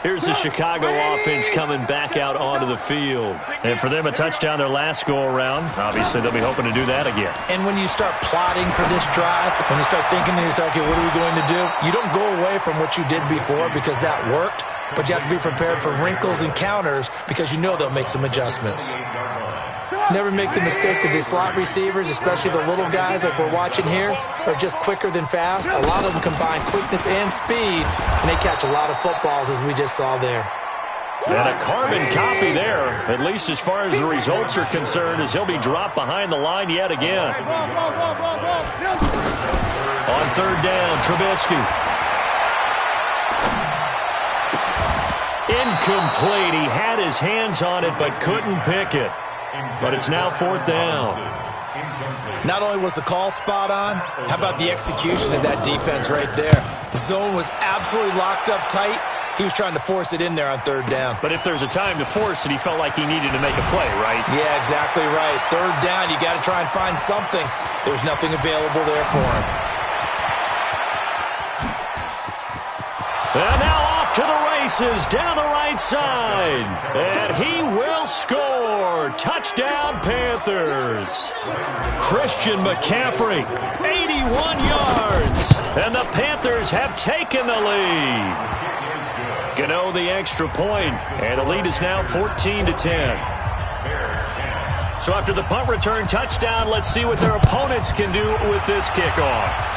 Here's the Chicago offense coming back out onto the field. And for them, a touchdown their last go-around. Obviously, they'll be hoping to do that again. And when you start plotting for this drive, when you start thinking to yourself, okay, what are we going to do? You don't go away from what you did before because that worked, but you have to be prepared for wrinkles and counters because you know they'll make some adjustments. Never make the mistake that the slot receivers, especially the little guys like we're watching here, are just quicker than fast. A lot of them combine quickness and speed, and they catch a lot of footballs, as we just saw there. And a carbon copy there, at least as far as the results are concerned, as he'll be dropped behind the line yet again. On third down, Trubisky. Incomplete. He had his hands on it but couldn't pick it. But it's now fourth down. Not only was the call spot on, how about the execution of that defense right there? The zone was absolutely locked up tight. He was trying to force it in there on third down. But if there's a time to force it, he felt like he needed to make a play, right? Yeah, exactly right. Third down, you got to try and find something. There's nothing available there for him. And now off to the races down the right side. And he will score. Touchdown, Panthers. Christian McCaffrey, 81 yards. And the Panthers have taken the lead. Gano the extra point, and the lead is now 14-10. So after the punt return touchdown, let's see what their opponents can do with this kickoff.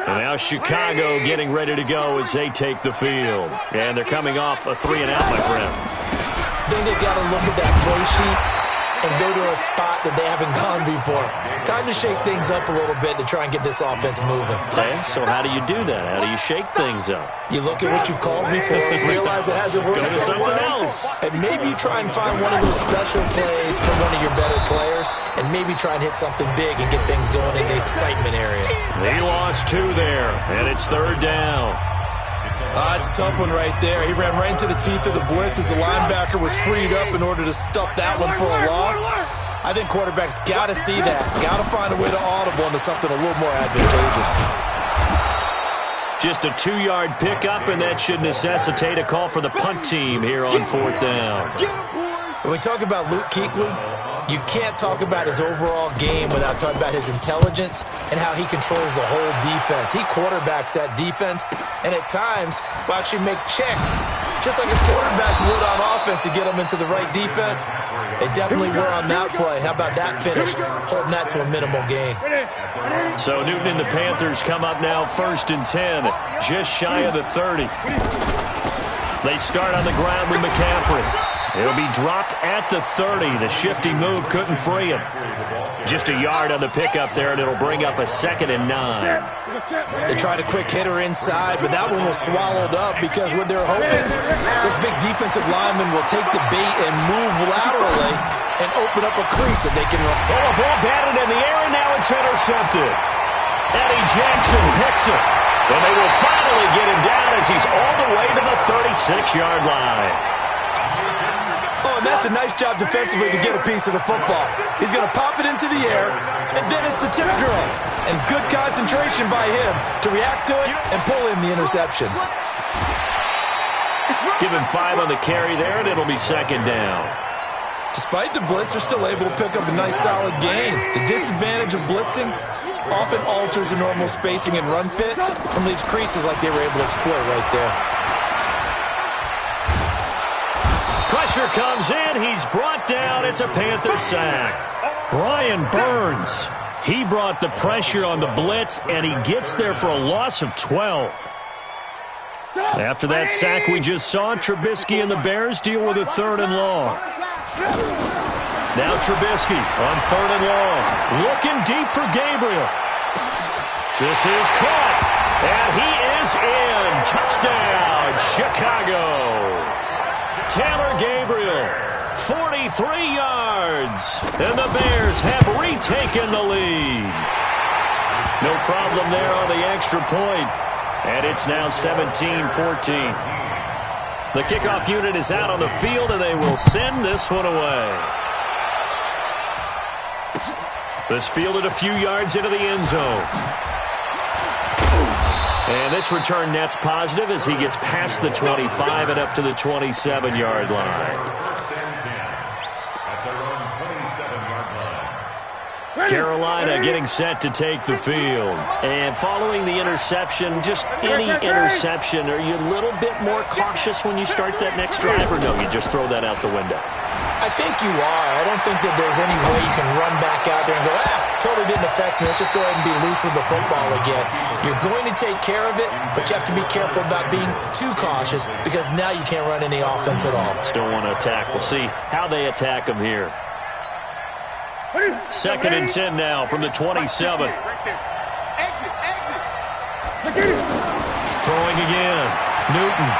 And now Chicago getting ready to go as they take the field. And they're coming off a 3-and-out, my friend. I think they've got to look at that play sheet and go to a spot that they haven't gone before. Time to shake things up a little bit to try and get this offense moving. Okay, so how do you do that? How do you shake things up? You look at what you've called before, realize it hasn't worked so well, and maybe you try and find one of those special plays from one of your better players, and maybe try and hit something big and get things going in the excitement area. He lost two there, and it's third down. It's a tough one right there. He ran right into the teeth of the blitz as the linebacker was freed up in order to stuff that one for a loss. I think quarterbacks got to see that. Got to find a way to audible into something a little more advantageous. Just a 2-yard pickup, and that should necessitate a call for the punt team here on fourth down. When we talk about Luke Kuechly, you can't talk about his overall game without talking about his intelligence and how he controls the whole defense. He quarterbacks that defense, and at times will actually make checks, just like a quarterback would on offense to get them into the right defense. They definitely were on that play. How about that finish, holding that to a minimal gain. So Newton and the Panthers come up now 1st and 10, just shy of the 30. They start on the ground with McCaffrey. It'll be dropped at the 30. The shifty move couldn't free him. Just a yard on the pickup there, and it'll bring up a 2nd and 9. They tried a quick hitter inside, but that one was swallowed up because what they're hoping, this big defensive lineman will take the bait and move laterally and open up a crease that they can run. Oh, a ball batted in the air, and now it's intercepted. Eddie Jackson picks it, and they will finally get him down as he's all the way to the 36-yard line. Oh, and that's a nice job defensively to get a piece of the football. He's going to pop it into the air, and then it's the tip drill. And good concentration by him to react to it and pull in the interception. Give him 5 on the carry there, and it'll be 2nd down. Despite the blitz, they're still able to pick up a nice solid gain. The disadvantage of blitzing often alters the normal spacing and run fits and leaves creases like they were able to exploit right there. Pressure comes in. He's brought down. It's a Panther sack. Brian Burns. He brought the pressure on the blitz, and he gets there for a loss of 12. After that sack we just saw, Trubisky and the Bears deal with a 3rd and long. Now Trubisky on 3rd and long. Looking deep for Gabriel. This is caught, and he is in. Touchdown, Chicago. Taylor Gabriel, 43 yards, and the Bears have retaken the lead. No problem there on the extra point. And it's now 17-14. The kickoff unit is out on the field, and they will send this one away. This fielded a few yards into the end zone. And this return net's positive as he gets past the 25 and up to the 27-yard line. Carolina getting set to take the field. And following the interception, just any interception, are you a little bit more cautious when you start that next drive, or no, you just throw that out the window? I think you are. I don't think that there's any way you can run back out there and go, totally didn't affect me. Let's just go ahead and be loose with the football again. You're going to take care of it, but you have to be careful about being too cautious because now you can't run any offense at all. Still want to attack. We'll see how they attack them here. 2nd and 10 now from the 27. Throwing again. Newton.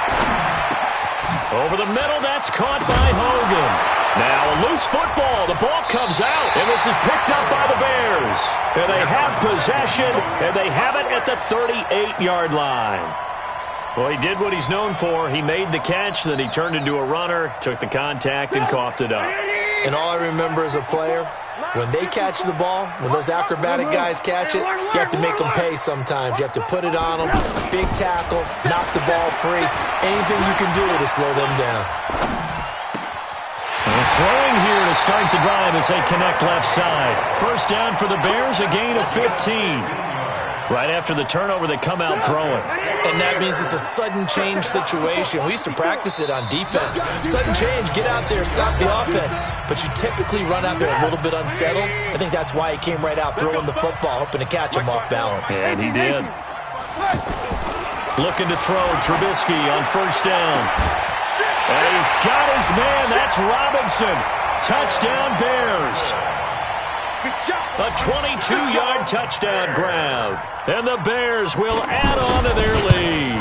Over the middle, that's caught by Hogan. Now a loose football. The ball comes out, and this is picked up by the Bears. And they have possession, and they have it at the 38-yard line. Well, he did what he's known for. He made the catch, then he turned into a runner, took the contact, and coughed it up. And all I remember as a player, when they catch the ball, when those acrobatic guys catch it, you have to make them pay sometimes. You have to put it on them, big tackle, knock the ball free. Anything you can do to slow them down. And throwing here to start the drive as they connect left side. First down for the Bears, a gain of 15. Right after the turnover, they come out throwing. And that means it's a sudden change situation. We used to practice it on defense. Sudden change, get out there, stop the offense. But you typically run out there a little bit unsettled. I think that's why he came right out throwing the football, hoping to catch him off balance. And he did. Looking to throw, Trubisky on first down. And he's got his man. That's Robinson. Touchdown, Bears. A 22-yard touchdown grab. And the Bears will add on to their lead.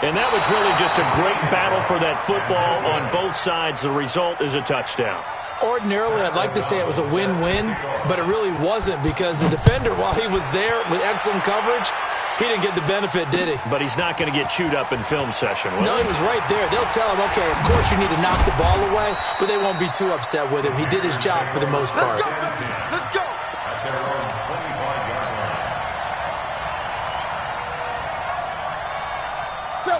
And that was really just a great battle for that football on both sides. The result is a touchdown. Ordinarily, I'd like to say it was a win-win, but it really wasn't because the defender, while he was there with excellent coverage, he didn't get the benefit, did he? But he's not going to get chewed up in film session, will No, he was right there. They'll tell him, okay, of course you need to knock the ball away, but they won't be too upset with him. He did his job for the most part. Let's go.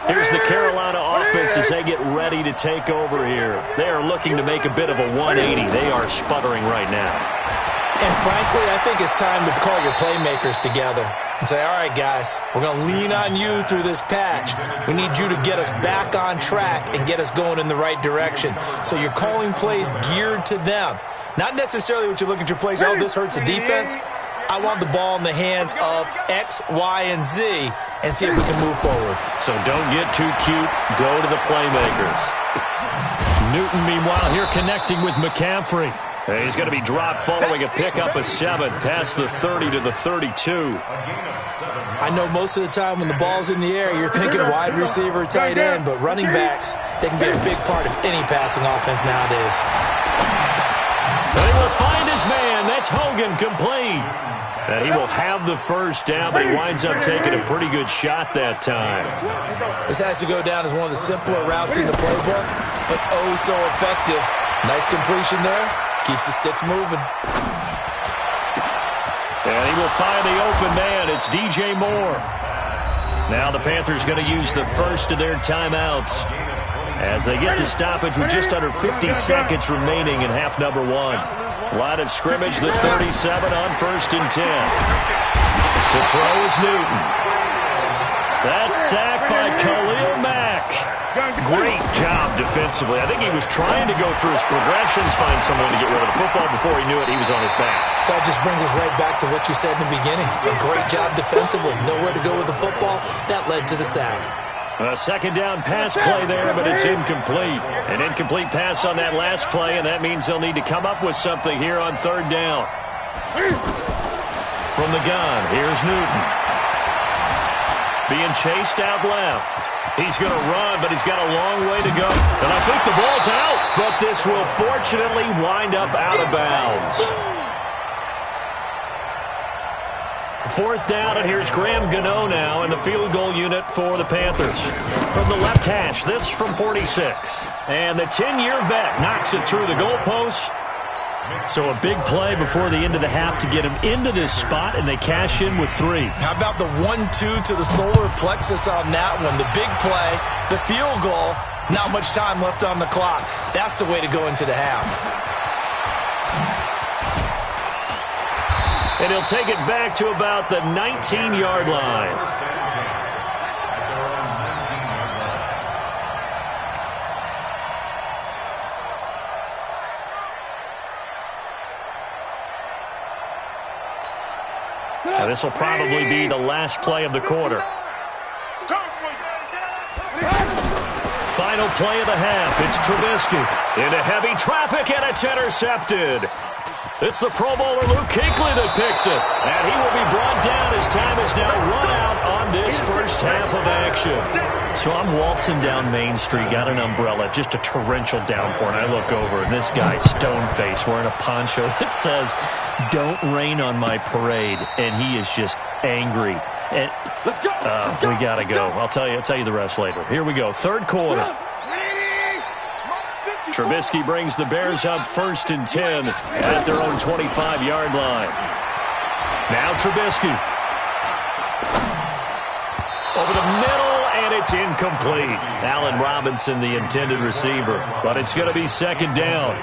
Here's the Carolina offense as they get ready to take over here. They are looking to make a bit of a 180. They are sputtering right now. And frankly, I think it's time to call your playmakers together and say, all right, guys, we're going to lean on you through this patch. We need you to get us back on track and get us going in the right direction. So you're calling plays geared to them. Not necessarily what you look at your plays, oh, this hurts the defense. I want the ball in the hands of X, Y, and Z and see if we can move forward. So don't get too cute. Go to the playmakers. Newton, meanwhile, here connecting with McCaffrey. And he's going to be dropped following a pickup of 7 past the 30 to the 32. I know most of the time when the ball's in the air, you're thinking wide receiver, tight end, but running backs, they can be a big part of any passing offense nowadays. They will find his man. That's Hogan, complete. And he will have the first down, but he winds up taking a pretty good shot that time. This has to go down as one of the simpler routes in the playbook, but oh so effective. Nice completion there. Keeps the sticks moving. And he will find the open man. It's DJ Moore. Now the Panthers going to use the first of their timeouts as they get the stoppage with just under 50 seconds remaining in half number 1. Line of scrimmage, the 37 on 1st and 10. To throw is Newton. That's sacked by Khalil Mack. Great job defensively. I think he was trying to go through his progressions, find someone to get rid of the football. Before he knew it, he was on his back. So that just brings us right back to what you said in the beginning. A great job defensively. Nowhere to go with the football. That led to the sack. A second down pass play there, but it's incomplete. An incomplete pass on that last play, and that means they'll need to come up with something here on 3rd down. From the gun, here's Newton. Being chased out left. He's going to run, but he's got a long way to go. And I think the ball's out, but this will fortunately wind up out of bounds. 4th down, and here's Graham Gano now in the field goal unit for the Panthers. From the left hash, this from 46. And the 10-year vet knocks it through the goalpost. So a big play before the end of the half to get him into this spot, and they cash in with 3. How about the 1-2 to the solar plexus on that one? The big play, the field goal, not much time left on the clock. That's the way to go into the half. And he'll take it back to about the 19-yard line. Now, this will probably be the last play of the quarter. Final play of the half. It's Trubisky into heavy traffic, and it's intercepted. It's the Pro Bowler Luke Kuechly that picks it. And he will be brought down as time is now run out on this first half of action. So I'm waltzing down Main Street, got an umbrella, just a torrential downpour, and I look over, and this guy, stone-faced, wearing a poncho that says, "Don't rain on my parade," and he is just angry. And we got to go. I'll tell you the rest later. Here we go, third quarter. Trubisky brings the Bears up 1st and 10 at their own 25-yard line. Now Trubisky. Over the middle, and it's incomplete. Allen Robinson, the intended receiver. But it's going to be 2nd down.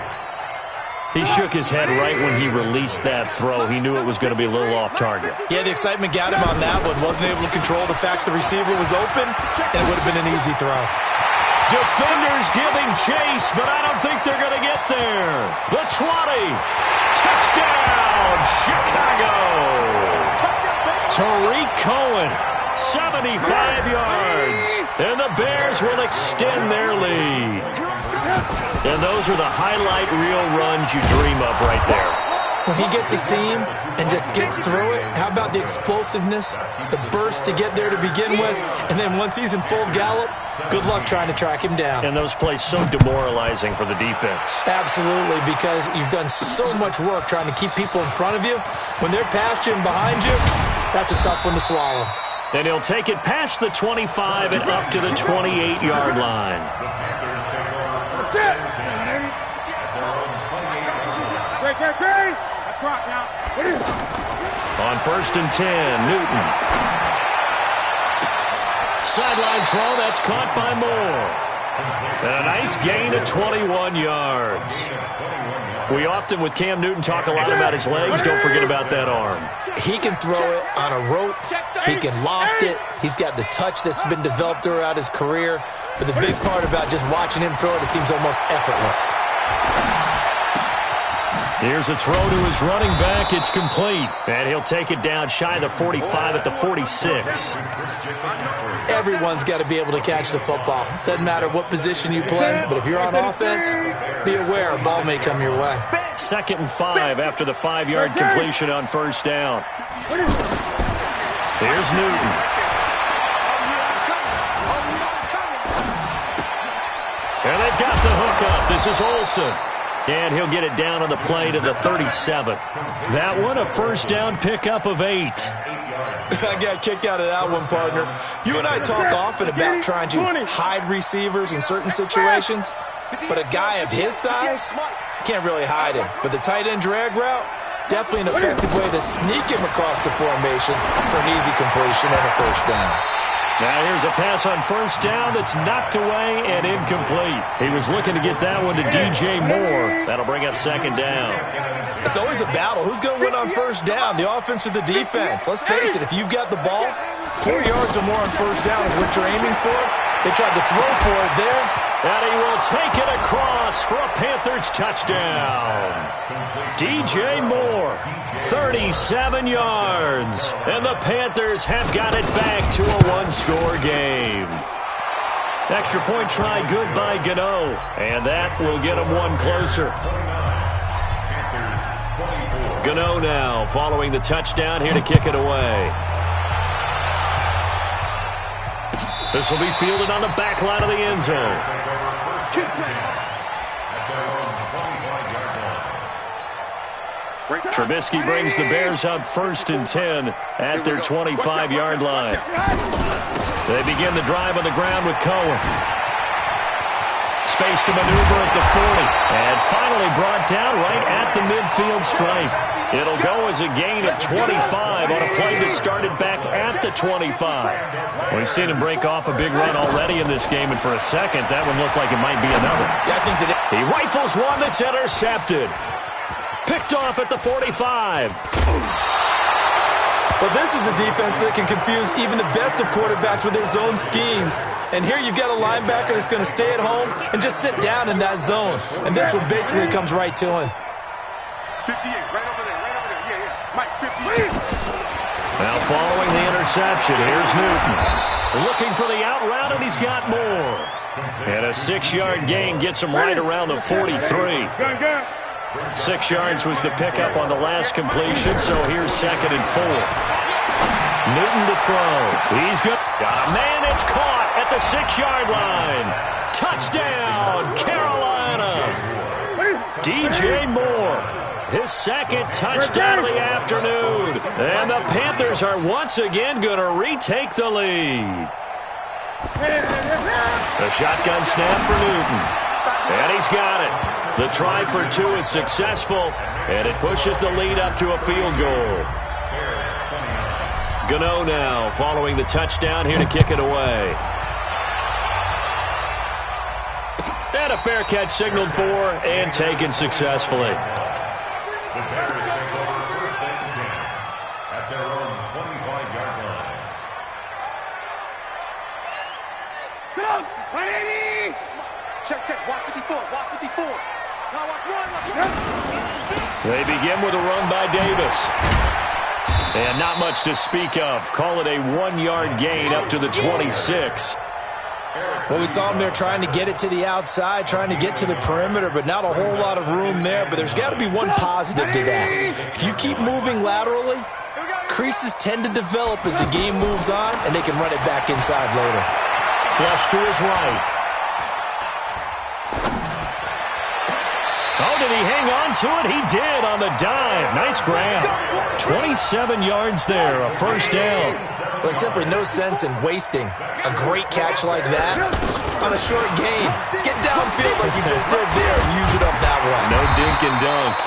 He shook his head right when he released that throw. He knew it was going to be a little off target. Yeah, the excitement got him on that one. Wasn't able to control the fact the receiver was open, and it would have been an easy throw. Defenders giving chase, but I don't think they're going to get there. The 20. Touchdown, Chicago. Tariq Cohen, 75 yards. And the Bears will extend their lead. And those are the highlight reel runs you dream of right there. When he gets a seam and just gets through it, how about the explosiveness, the burst to get there to begin with, and then once he's in full gallop, good luck trying to track him down. And those plays so demoralizing for the defense. Absolutely, because you've done so much work trying to keep people in front of you. When they're past you and behind you, that's a tough one to swallow. And he'll take it past the 25 and up to the 28-yard line. On 1st and 10, Newton. Sideline throw, that's caught by Moore. And a nice gain of 21 yards. We often, with Cam Newton, talk a lot about his legs. Don't forget about that arm. He can throw it on a rope. He can loft it. He's got the touch that's been developed throughout his career. But the big part about just watching him throw it seems almost effortless. Here's a throw to his running back. It's complete. And he'll take it down shy of the 45 at the 46. Everyone's got to be able to catch the football. Doesn't matter what position you play, but if you're on offense, be aware a ball may come your way. 2nd and 5 after the 5-yard completion on 1st down. Here's Newton. And they've got the hook up. This is Olsen. And he'll get it down on the play to the 37. That one, a 1st down pickup of 8. I got a kick out of that one, partner. You and I talk often about trying to hide receivers in certain situations, but a guy of his size, can't really hide him. But the tight end drag route, definitely an effective way to sneak him across the formation for an easy completion and a 1st down. Now here's a pass on 1st down that's knocked away and incomplete. He was looking to get that one to DJ Moore. That'll bring up 2nd down. It's always a battle. Who's going to win on 1st down, the offense or the defense? Let's face it, if you've got the ball, 4 yards or more on 1st down is what you're aiming for. They tried to throw for it there. And he will take it across for a Panthers touchdown. DJ Moore, 37 yards. And the Panthers have got it back to a one-score game. Extra point try good by Gano. And that will get him one closer. Gano now following the touchdown here to kick it away. This will be fielded on the back line of the end zone. Trubisky brings the Bears up 1st and 10 at their 25-yard line. They begin the drive on the ground with Cohen. Space to maneuver at the 40. And finally brought down right at the midfield stripe. It'll go as a gain of 25 on a play that started back at the 25. We've seen him break off a big run already in this game, and for a second, that one looked like it might be another. Yeah, I think that he rifles one that's intercepted. Picked off at the 45. Well, this is a defense that can confuse even the best of quarterbacks with their zone schemes. And here you've got a linebacker that's going to stay at home and just sit down in that zone. And this one basically comes right to him. 58, right over there, yeah. Mike, 58. Now following the interception, here's Newton. Looking for the out route, and he's got more. And a 6-yard gain gets him right around the 43. 6 yards was the pickup on the last completion, so here's 2nd and 4. Newton to throw. He's good. Man, it's caught at the 6-yard line. Touchdown, Carolina. DJ Moore, his 2nd touchdown of the afternoon. And the Panthers are once again going to retake the lead. The shotgun snap for Newton. And he's got it. The try for 2 is successful, and it pushes the lead up to a field goal. Gano now following the touchdown here to kick it away. And a fair catch signaled for and taken successfully. The Bears take over 1st and 10 at their own 25-yard line. Get up! 180! Check. Watch 54. Now watch run. They begin with a run by Davis. And not much to speak of. Call it a 1-yard gain up to the 26. Well, we saw him there trying to get it to the outside, trying to get to the perimeter, but not a whole lot of room there. But there's got to be one positive to that. If you keep moving laterally, creases tend to develop as the game moves on, and they can run it back inside later. Flush to his right. Oh, did he hang on to it? He did on the dive. Nice grab. 27 yards there, a 1st down. There's simply no sense in wasting a great catch like that on a short gain. Get downfield like you just did there and use it up that way. No dink and dunk.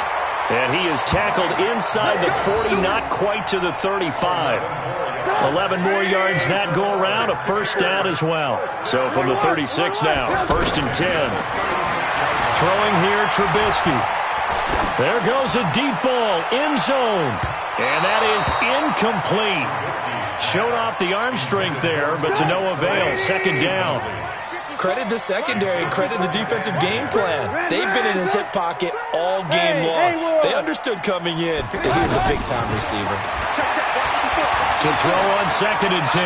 And he is tackled inside the 40, not quite to the 35. 11 more yards that go around, a 1st down as well. So from the 36 now, 1st and 10. Throwing here, Trubisky. There goes a deep ball, end zone. And that is incomplete. Showed off the arm strength there, but to no avail. 2nd down. Credit the secondary and credit the defensive game plan. They've been in his hip pocket all game long. They understood coming in that he was a big-time receiver. To throw on 2nd and 10.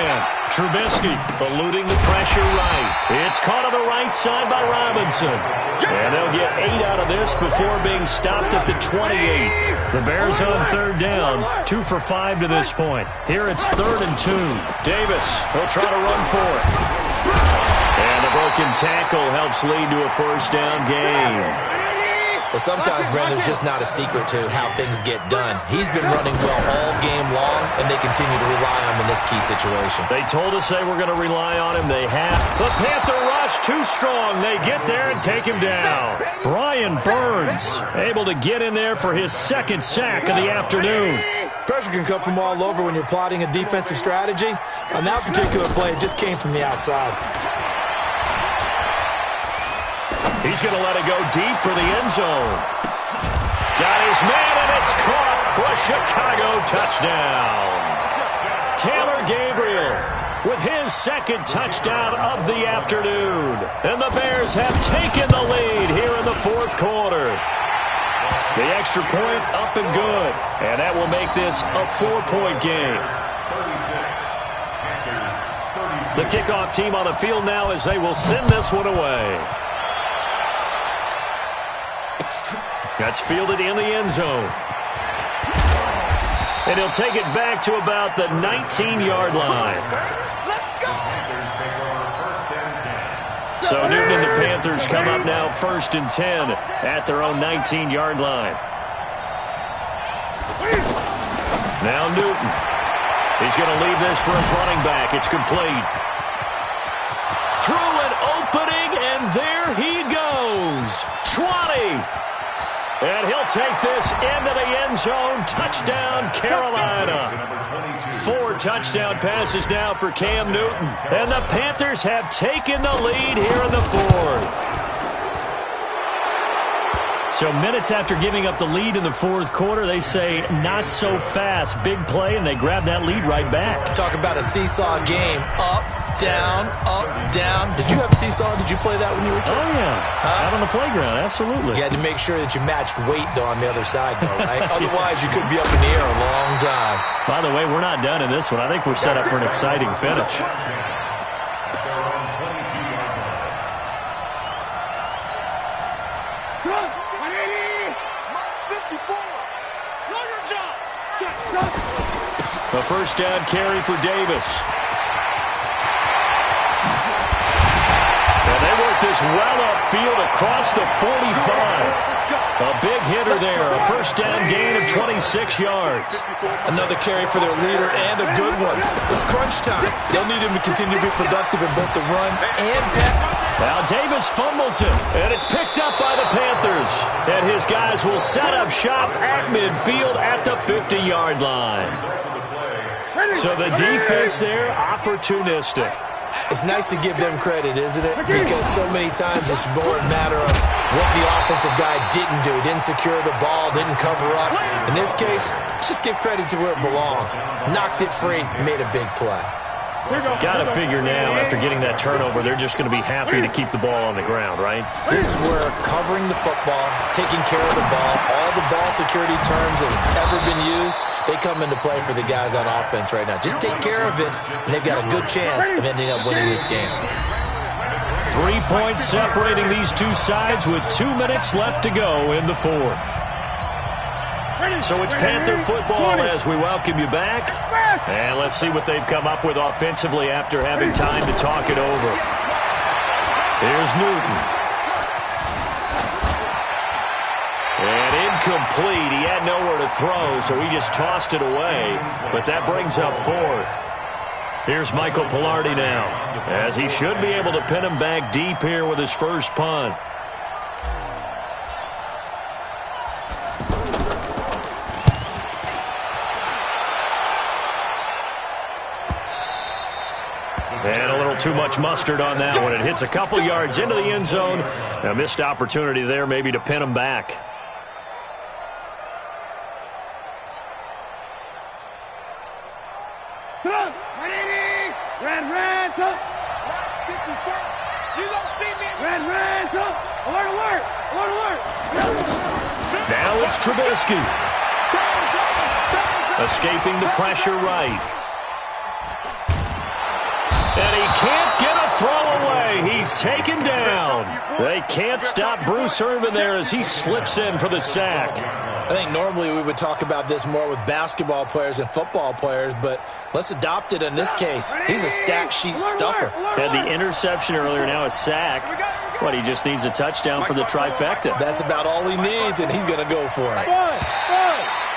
Trubisky eluding the pressure right. It's caught on the right side by Robinson. And they'll get 8 out of this before being stopped at the 28. The Bears on 3rd down. 2 for 5 to this point. Here it's 3rd and 2. Davis, he'll try to run for it. And the broken tackle helps lead to a 1st down gain. Well, sometimes, Brent, there's just not a secret to how things get done. He's been running well all game long, and they continue to rely on him in this key situation. They told us they were going to rely on him. They have. The Panther rush too strong. They get there and take him down. Brian Burns able to get in there for his 2nd sack of the afternoon. Pressure can come from all over when you're plotting a defensive strategy. On that particular play, it just came from the outside. He's going to let it go deep for the end zone. Got his man, and it's caught for a Chicago touchdown. Taylor Gabriel with his 2nd touchdown of the afternoon. And the Bears have taken the lead here in the 4th quarter. The extra point up and good. And that will make this a 4-point game. The kickoff team on the field now as they will send this one away. That's fielded in the end zone. And he'll take it back to about the 19-yard line. So Newton and the Panthers come up now 1st and 10 at their own 19-yard line. Now Newton. He's going to leave this for his running back. It's complete. Through an opening, and there he goes. 20. And he'll take this into the end zone. Touchdown, Carolina. 4 touchdown passes now for Cam Newton. And the Panthers have taken the lead here in the 4th. So minutes after giving up the lead in the 4th quarter, they say not so fast. Big play, and they grab that lead right back. Talk about a seesaw game. Up, down, up, down. Did you have seesaw? Did you play that when you were a kid? Oh, yeah. Out on the playground, absolutely. You had to make sure that you matched weight, though, on the other side, though, right? Otherwise, you could be up in the air a long time. By the way, we're not done in this one. I think we're set up for an exciting finish. A first down carry for Davis. And they work this well upfield across the 45. A big hitter there. A first down gain of 26 yards. Another carry for their leader and a good one. It's crunch time. They'll need him to continue to be productive in both the run and pass. Now Davis fumbles it, and it's picked up by the Panthers. And his guys will set up shop at midfield at the 50-yard line. So the defense there, opportunistic. It's nice to give them credit, isn't it? Because so many times it's more a matter of what the offensive guy didn't do. Didn't secure the ball, didn't cover up. In this case, let's just give credit to where it belongs. Knocked it free, made a big play. Got to figure now, after getting that turnover, they're just going to be happy to keep the ball on the ground, right? This is where covering the football, taking care of the ball, all the ball security terms that have ever been used, they come into play for the guys on offense right now. Just take care of it, and they've got a good chance of ending up winning this game. 3 points separating these two sides with 2 minutes left to go in the 4th. So it's Panther football as we welcome you back. And let's see what they've come up with offensively after having time to talk it over. Here's Newton. And incomplete. He had nowhere to throw, so he just tossed it away. But that brings up 4th. Here's Michael Pilardi now, as he should be able to pin him back deep here with his first punt. And a little too much mustard on that one. It hits a couple yards into the end zone. A missed opportunity there maybe to pin him back. Now it's Trubisky. Escaping the pressure right. And he can't get a throw away. He's taken down. They can't stop Bruce Irvin there as he slips in for the sack. I think normally we would talk about this more with basketball players and football players, but let's adopt it in this case. He's a stat sheet stuffer. Had the interception earlier, now a sack. What, he just needs a touchdown for the trifecta. That's about all he needs, and he's going to go for it.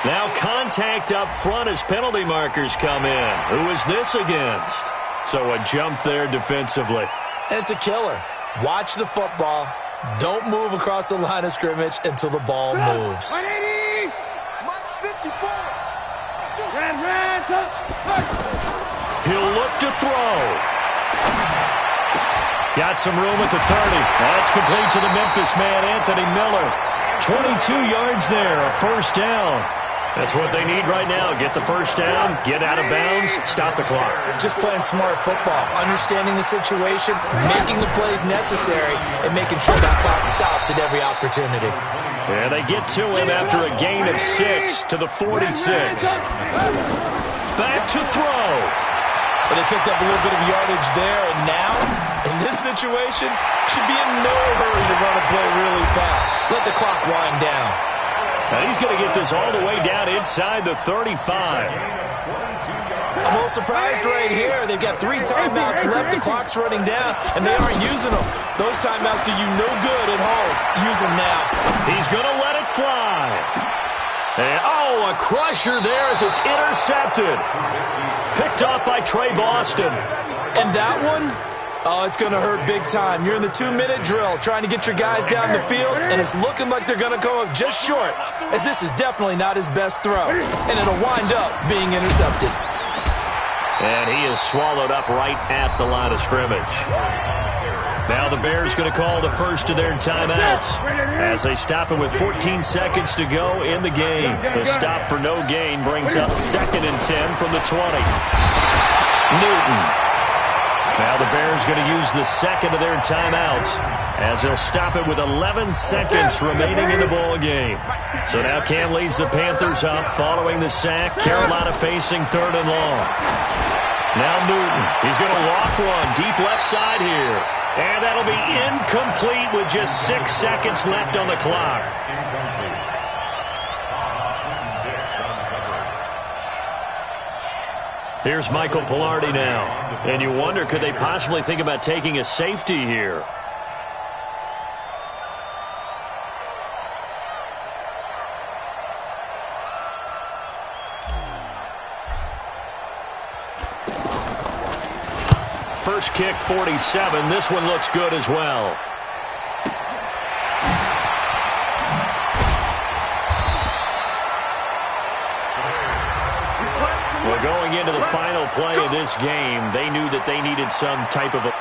Now contact up front as penalty markers come in. Who is this against? So a jump there defensively. And it's a killer. Watch the football. Don't move across the line of scrimmage until the ball moves. He'll look to throw. Got some room at the 30. That's complete to the Memphis man, Anthony Miller. 22 yards there, a first down. That's what they need right now. Get the first down, get out of bounds, stop the clock. Just playing smart football, understanding the situation, making the plays necessary, and making sure that clock stops at every opportunity. And they get to him after a gain of 6 to the 46. Back to throw. But they picked up a little bit of yardage there, and now, in this situation, should be in no hurry to run a play really fast. Let the clock wind down. Now he's going to get this all the way down inside the 35. I'm a little surprised right here. They've got 3 timeouts left. The clock's running down, and they aren't using them. Those timeouts do you no good at home. Use them now. He's going to let it fly. And, a crusher there as it's intercepted. Picked off by Trey Boston. And that one, it's going to hurt big time. You're in the 2-minute drill trying to get your guys down the field, and it's looking like they're going to come up just short, as this is definitely not his best throw. And it'll wind up being intercepted. And he is swallowed up right at the line of scrimmage. Now the Bears going to call the first of their timeouts as they stop it with 14 seconds to go in the game. The stop for no gain brings up 2nd and 10 from the 20. Newton. Now the Bears going to use the second of their timeouts as they'll stop it with 11 seconds remaining in the ball game. So now Cam leads the Panthers up following the sack. Carolina facing 3rd and long. Now Newton. He's going to loft one deep left side here. And that'll be incomplete with just 6 seconds left on the clock. Here's Michael Pilardi now. And you wonder, could they possibly think about taking a safety here? First kick, 47. This one looks good as well. Well, going into the final play of this game, they knew that they needed some type of a...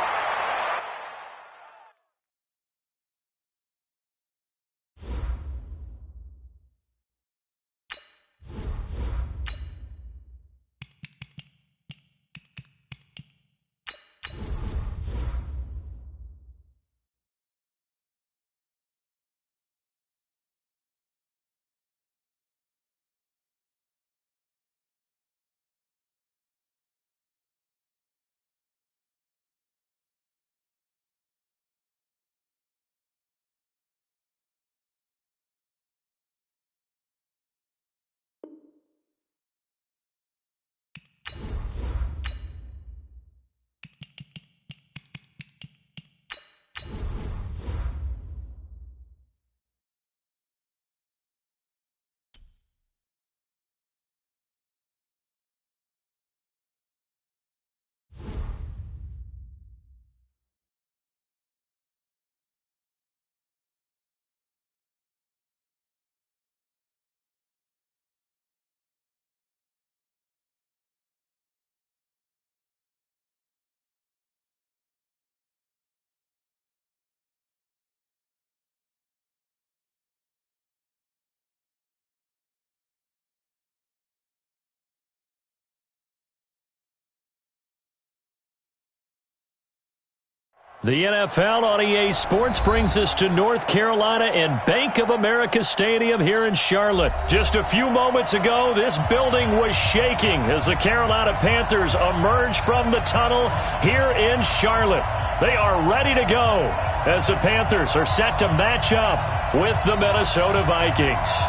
The NFL on EA Sports brings us to North Carolina and Bank of America Stadium here in Charlotte. Just a few moments ago, this building was shaking as the Carolina Panthers emerged from the tunnel here in Charlotte. They are ready to go as the Panthers are set to match up with the Minnesota Vikings.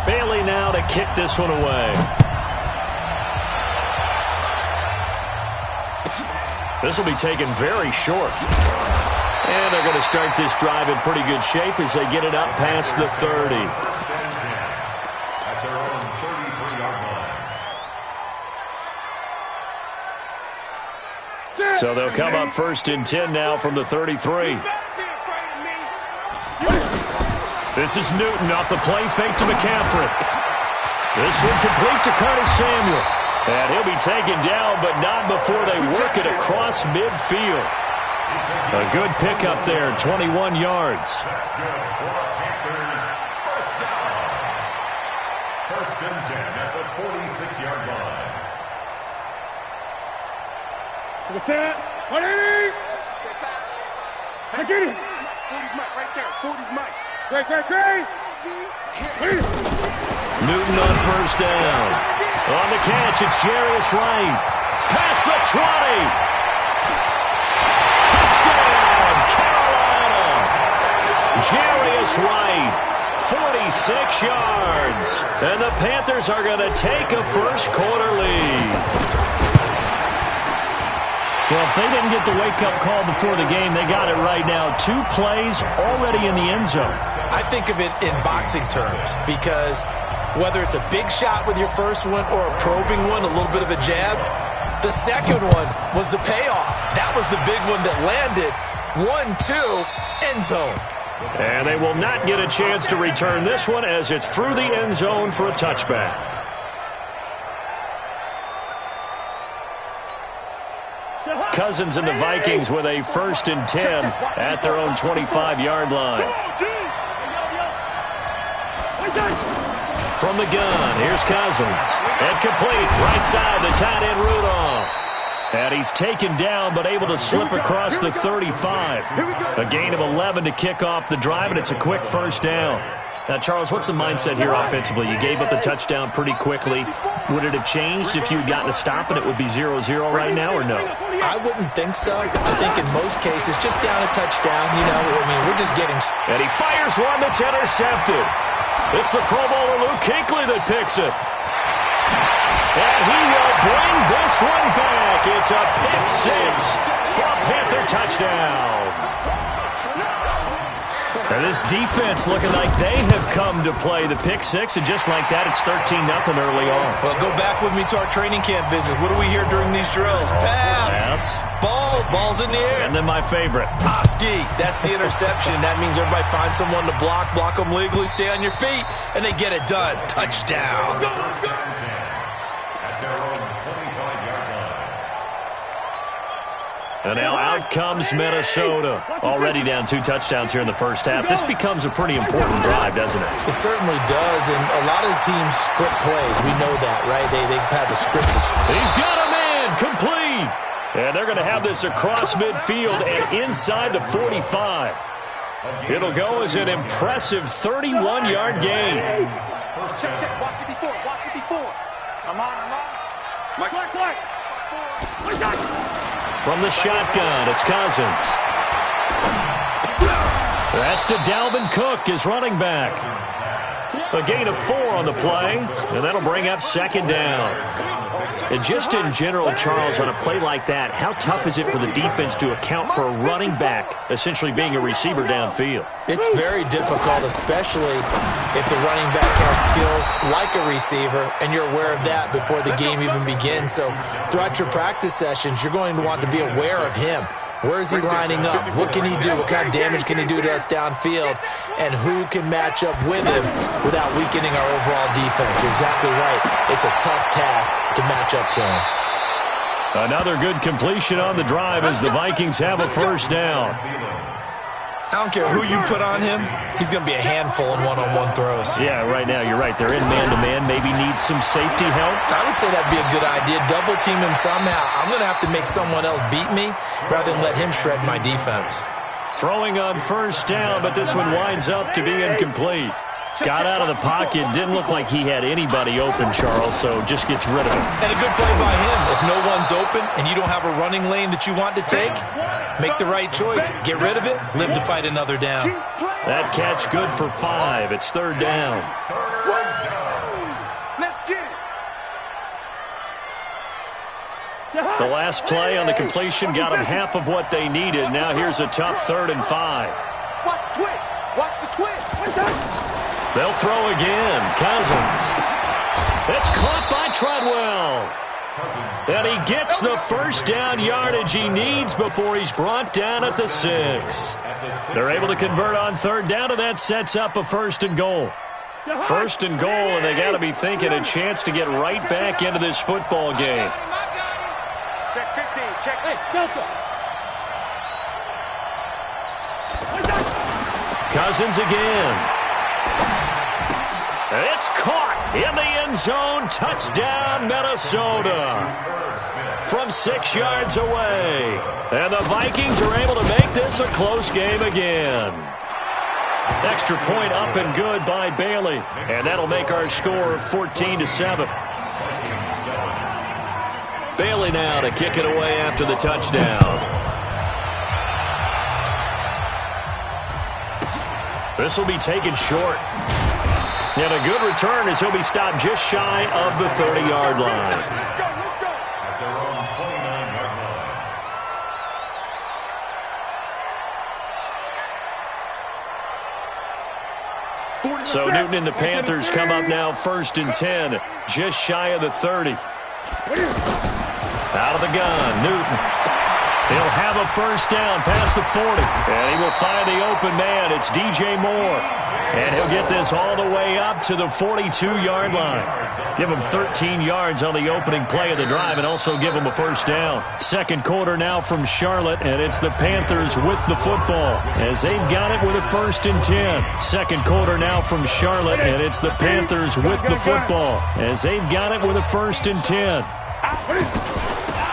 Bailey now to kick this one away. This will be taken very short. And they're going to start this drive in pretty good shape as they get it up past the 30. At their own 33-yard line. So they'll come up 1st and 10 now from the 33. This is Newton off the play fake to McCaffrey. This one complete to Curtis Samuel. And he'll be taken down, but not before they work it across midfield. A good pickup there, 21 yards. That's good for Panthers. First down. 1st and 10 at the 46-yard line. I get it. 40's Mike right there. 40's Mike. Great. Newton on 1st down. On the catch, it's Jarius Wright. Past the 20. Touchdown, Carolina. Jarius Wright, 46 yards. And the Panthers are going to take a first quarter lead. Well, if they didn't get the wake-up call before the game, they got it right now. 2 plays already in the end zone. I think of it in boxing terms because whether it's a big shot with your first one or a probing one, a little bit of a jab, the second one was the payoff. That was the big one that landed. 1-2, end zone. And they will not get a chance to return this one as it's through the end zone for a touchback. Cousins and the Vikings with a 1st and 10 at their own 25-yard line. From the gun, here's Cousins. And complete, right side, the tight end Rudolph. And he's taken down, but able to slip across the 35. A gain of 11 to kick off the drive, and it's a quick 1st down. Now, Charles, what's the mindset here offensively? You gave up the touchdown pretty quickly. Would it have changed if you had gotten a stop and it would be 0-0 right now, or no? I wouldn't think so. I think in most cases, just down a touchdown, you know, I mean, we're just getting... And he fires one that's intercepted. It's the Pro Bowler Luke Kuechly that picks it. And he will bring this one back. It's a pick 6 for a Panther touchdown. And this defense looking like they have come to play the pick 6, and just like that, it's 13-0 early on. Well, go back with me to our training camp visit. What do we hear during these drills? Pass. Ball's in the air. And then my favorite. Oski. That's the interception. That means everybody finds someone to block them legally, stay on your feet, and they get it done. Touchdown. And now out comes Minnesota. Already down 2 touchdowns here in the first half. This becomes a pretty important drive, doesn't it? It certainly does, and a lot of the teams script plays. We know that, right? They have the script to... He's got a man, complete. And they're going to have this across midfield and inside the 45. It'll go as an impressive 31-yard gain. Check. Watch it before. I'm on. Mike. From the shotgun, it's Cousins. That's to Dalvin Cook, his running back. A gain of 4 on the play, and that'll bring up 2nd down. And just in general, Charles, on a play like that, how tough is it for the defense to account for a running back essentially being a receiver downfield? It's very difficult, especially if the running back has skills like a receiver, and you're aware of that before the game even begins. So throughout your practice sessions, you're going to want to be aware of him. Where is he lining up? What can he do? What kind of damage can he do to us downfield? And who can match up with him without weakening our overall defense? You're exactly right. It's a tough task to match up to him. Another good completion on the drive as the Vikings have a 1st down. I don't care who you put on him, he's going to be a handful in one-on-one throws. Yeah, right now, you're right. They're in man-to-man, maybe need some safety help. I would say that'd be a good idea. Double team him somehow. I'm going to have to make someone else beat me rather than let him shred my defense. Throwing on 1st down, but this one winds up to be incomplete. Got out of the pocket. Didn't look like he had anybody open, Charles, so just gets rid of it. And a good play by him. If no one's open and you don't have a running lane that you want to take, make the right choice. Get rid of it. Live to fight another down. That catch good for 5. It's 3rd down. Let's get it. The last play on the completion got them half of what they needed. Now here's a tough 3rd and 5. Watch the twist. They'll throw again. Cousins. It's caught by Treadwell. And he gets the 1st down yardage he needs before he's brought down at the 6. They're able to convert on 3rd down, and that sets up a 1st and goal. 1st and goal, and they got to be thinking a chance to get right back into this football game. Check 15. Check. Hey, Delta. Cousins again. It's caught in the end zone. Touchdown, Minnesota. From 6 yards away. And the Vikings are able to make this a close game again. Extra point up and good by Bailey. And that'll make our score 14-7. Bailey now to kick it away after the touchdown. This will be taken short. And a good return as he'll be stopped just shy of the 30-yard line. So Newton and the Panthers come up now 1st and 10, just shy of the 30. Out of the gun, Newton. He'll have a first down past the 40. And he will find the open man. It's DJ Moore. And he'll get this all the way up to the 42-yard line. Give him 13 yards on the opening play of the drive and also give him a first down. Second quarter now from Charlotte, and it's the Panthers with the football as they've got it with a 1st and 10. Second quarter now from Charlotte, and it's the Panthers with the football as they've got it with a 1st and 10.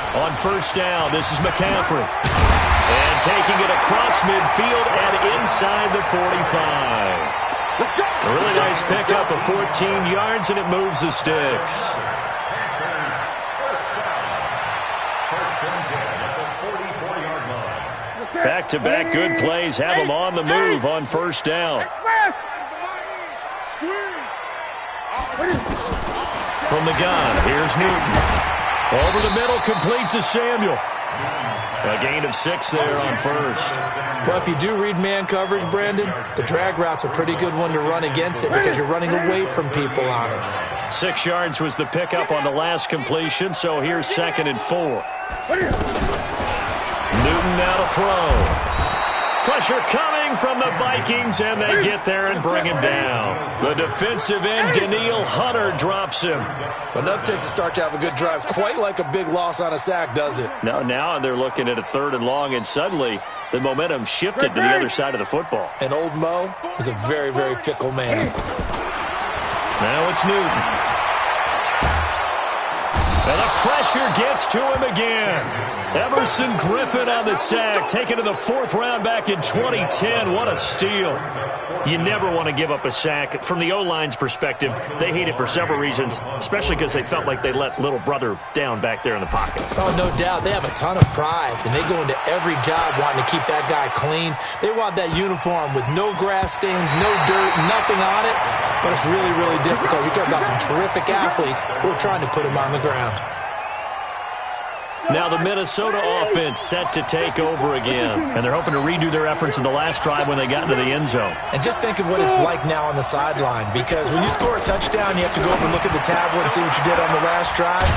On first down, this is McCaffrey. And taking it across midfield and inside the 45. A really nice pickup of 14 yards, and it moves the sticks. Back-to-back good plays have them on the move on first down. From the gun, here's Newton. Over the middle, complete to Samuel. A gain of 6 there on first. Well, if you do read man coverage, Brandon, the drag route's a pretty good one to run against it because you're running away from people on it. 6 yards was the pickup on the last completion, so here's 2nd and 4. Newton now to throw. Pressure coming from the Vikings, and they get there and bring him down. The defensive end, Daniil Hunter, drops him. Enough takes to start to have a good drive, quite like a big loss on a sack, does it? Now they're looking at a 3rd and long, and suddenly the momentum shifted to the other side of the football. And old Mo is a very, very fickle man. Now it's Newton. And the pressure gets to him again. Emerson Griffin on the sack, taken to the 4th round back in 2010. What a steal. You never want to give up a sack. From the O-line's perspective, they hate it for several reasons, especially because they felt like they let little brother down back there in the pocket. Oh, no doubt. They have a ton of pride, and they go into every job wanting to keep that guy clean. They want that uniform with no grass stains, no dirt, nothing on it, but it's really, really difficult. You're talking about some terrific athletes who are trying to put him on the ground. Now the Minnesota offense set to take over again. And they're hoping to redo their efforts in the last drive when they got into the end zone. And just think of what it's like now on the sideline. Because when you score a touchdown, you have to go over and look at the tablet and see what you did on the last drive.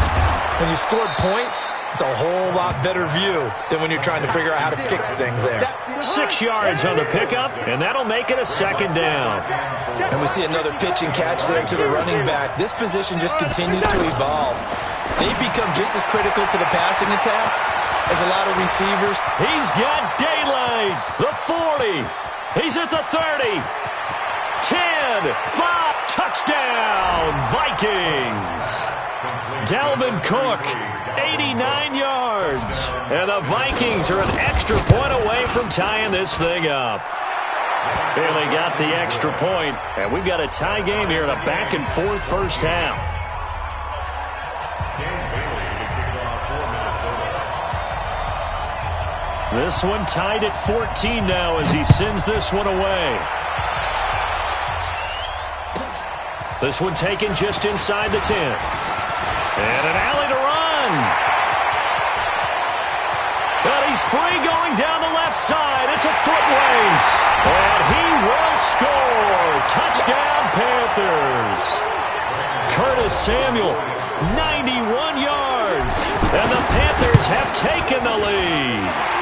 When you scored points, it's a whole lot better view than when you're trying to figure out how to fix things there. 6 yards on the pickup, and that'll make it a 2nd down. And we see another pitch and catch there to the running back. This position just continues to evolve. They become just as critical to the passing attack as a lot of receivers. He's got daylight. The 40. He's at the 30. 10, 5, touchdown, Vikings. Dalvin Cook, 89 yards. And the Vikings are an extra point away from tying this thing up. Barely got the extra point, and we've got a tie game here in a back-and-forth first half. This one tied at 14 now as he sends this one away. This one taken just inside the 10. And an alley to run. But he's free going down the left side. It's a foot race. And he will score. Touchdown, Panthers. Curtis Samuel, 91 yards. And the Panthers have taken the lead.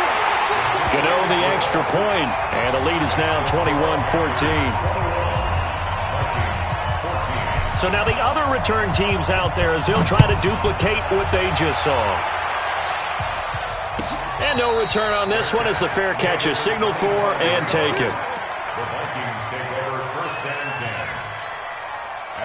Gano the extra point, and the lead is now 21-14. So now the other return teams out there as they'll try to duplicate what they just saw. And no return on this one as the fair catch is signaled for and taken.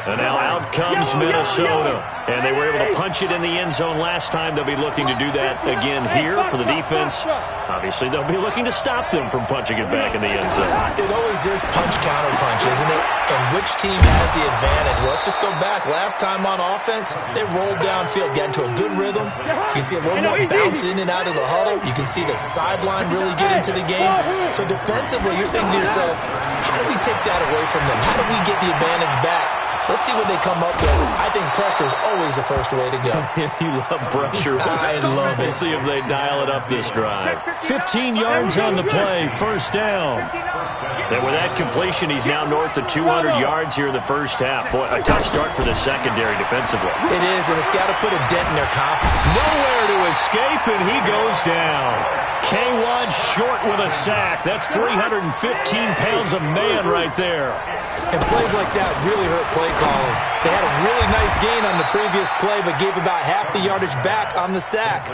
And now out comes Minnesota. And they were able to punch it in the end zone last time. They'll be looking to do that again here for the defense. Obviously, they'll be looking to stop them from punching it back in the end zone. It always is punch-counter-punch, isn't it? And which team has the advantage? Well, let's just go back. Last time on offense, they rolled downfield, got into a good rhythm. You can see a little more bounce in and out of the huddle. You can see the sideline really get into the game. So defensively, you're thinking to yourself, how do we take that away from them? How do we get the advantage back? Let's see what they come up with. I think pressure is always the first way to go. You love pressure. I love it. We'll see if they dial it up this drive. 15 yards on the play, first down. And with that completion, he's now north of 200 yards here in the first half. Boy, a tough start for the secondary defensively. It is, and it's got to put a dent in their confidence. Nowhere to escape, and he goes down. K1 short with a sack. That's 315 pounds of man right there. And plays like that really hurt play calling. They had a really nice gain on the previous play, but gave about half the yardage back on the sack.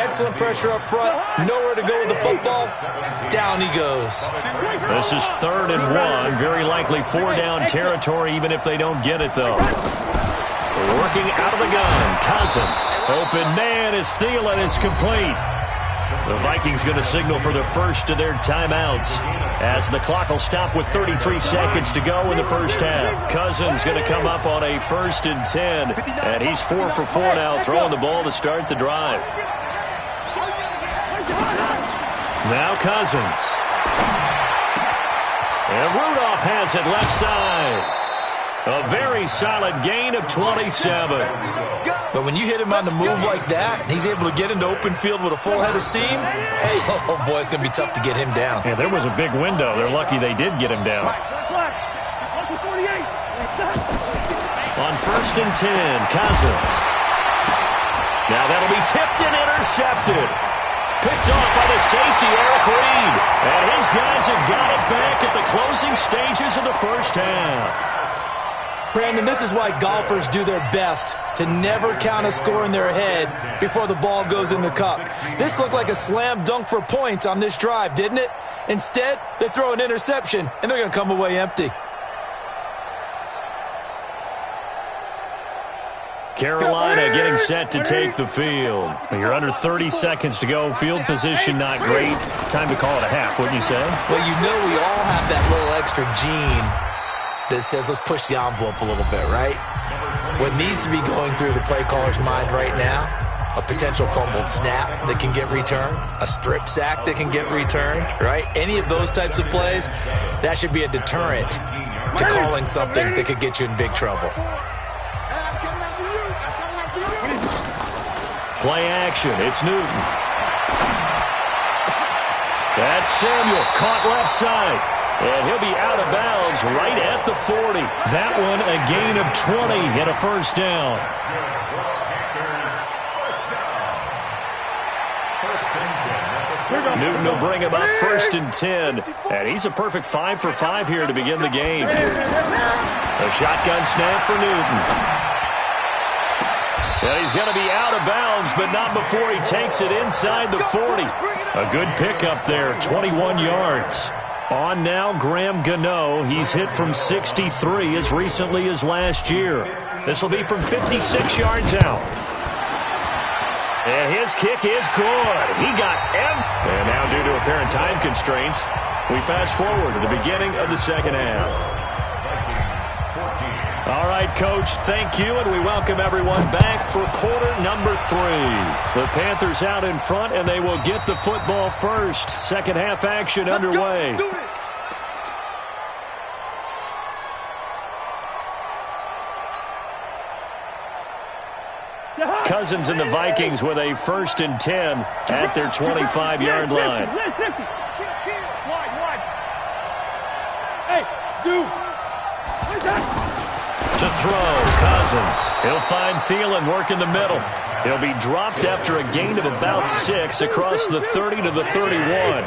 Excellent pressure up front. Nowhere to go with the football. Down he goes. This is 3rd and 1. Very likely 4-down territory, even if they don't get it, though. Working out of the gun. Cousins. Open man is Thielen. It's complete. The Vikings going to signal for the first of their timeouts as the clock will stop with 33 seconds to go in the first half. Cousins going to come up on a 1st and 10, and he's 4 for 4 now, throwing the ball to start the drive. Now Cousins. And Rudolph has it left side. A very solid gain of 27. But when you hit him on the move like that, he's able to get into open field with a full head of steam, hey, oh boy, it's going to be tough to get him down. Yeah, there was a big window. They're lucky they did get him down. On 1st and 10, Cousins. Now that'll be tipped and intercepted. Picked off by the safety, Eric Reed. And his guys have got it back at the closing stages of the first half. Brandon, this is why golfers do their best to never count a score in their head before the ball goes in the cup. This looked like a slam dunk for points on this drive, didn't it? Instead, they throw an interception, and they're going to come away empty. Carolina getting set to take the field. You're under 30 seconds to go. Field position not great. Time to call it a half, wouldn't you say? Well, you know we all have that little extra gene that says let's push the envelope a little bit, right? What needs to be going through the play caller's mind right now, a potential fumbled snap that can get returned, a strip sack that can get returned, right? Any of those types of plays, that should be a deterrent to calling something that could get you in big trouble. Play action. It's Newton. That's Samuel. Caught left side. And he'll be out of bounds right at the 40. That one a gain of 20 and a first down. Newton will bring him up 1st and 10. And he's a perfect 5 for 5 here to begin the game. A shotgun snap for Newton. And he's going to be out of bounds, but not before he takes it inside the 40. A good pickup there, 21 yards. On now, Graham Gano. He's hit from 63 as recently as last year. This will be from 56 yards out. And his kick is good. He got And now, due to apparent time constraints, we fast forward to the beginning of the second half. All right, Coach, thank you, and we welcome everyone back for quarter number 3. The Panthers out in front, and they will get the football first. Second half action underway. Cousins and the Vikings with a 1st and 10 at their 25-yard line. To throw, Cousins. He'll find Thielen working the middle. He'll be dropped after a gain of about 6 across the 30 to the 31.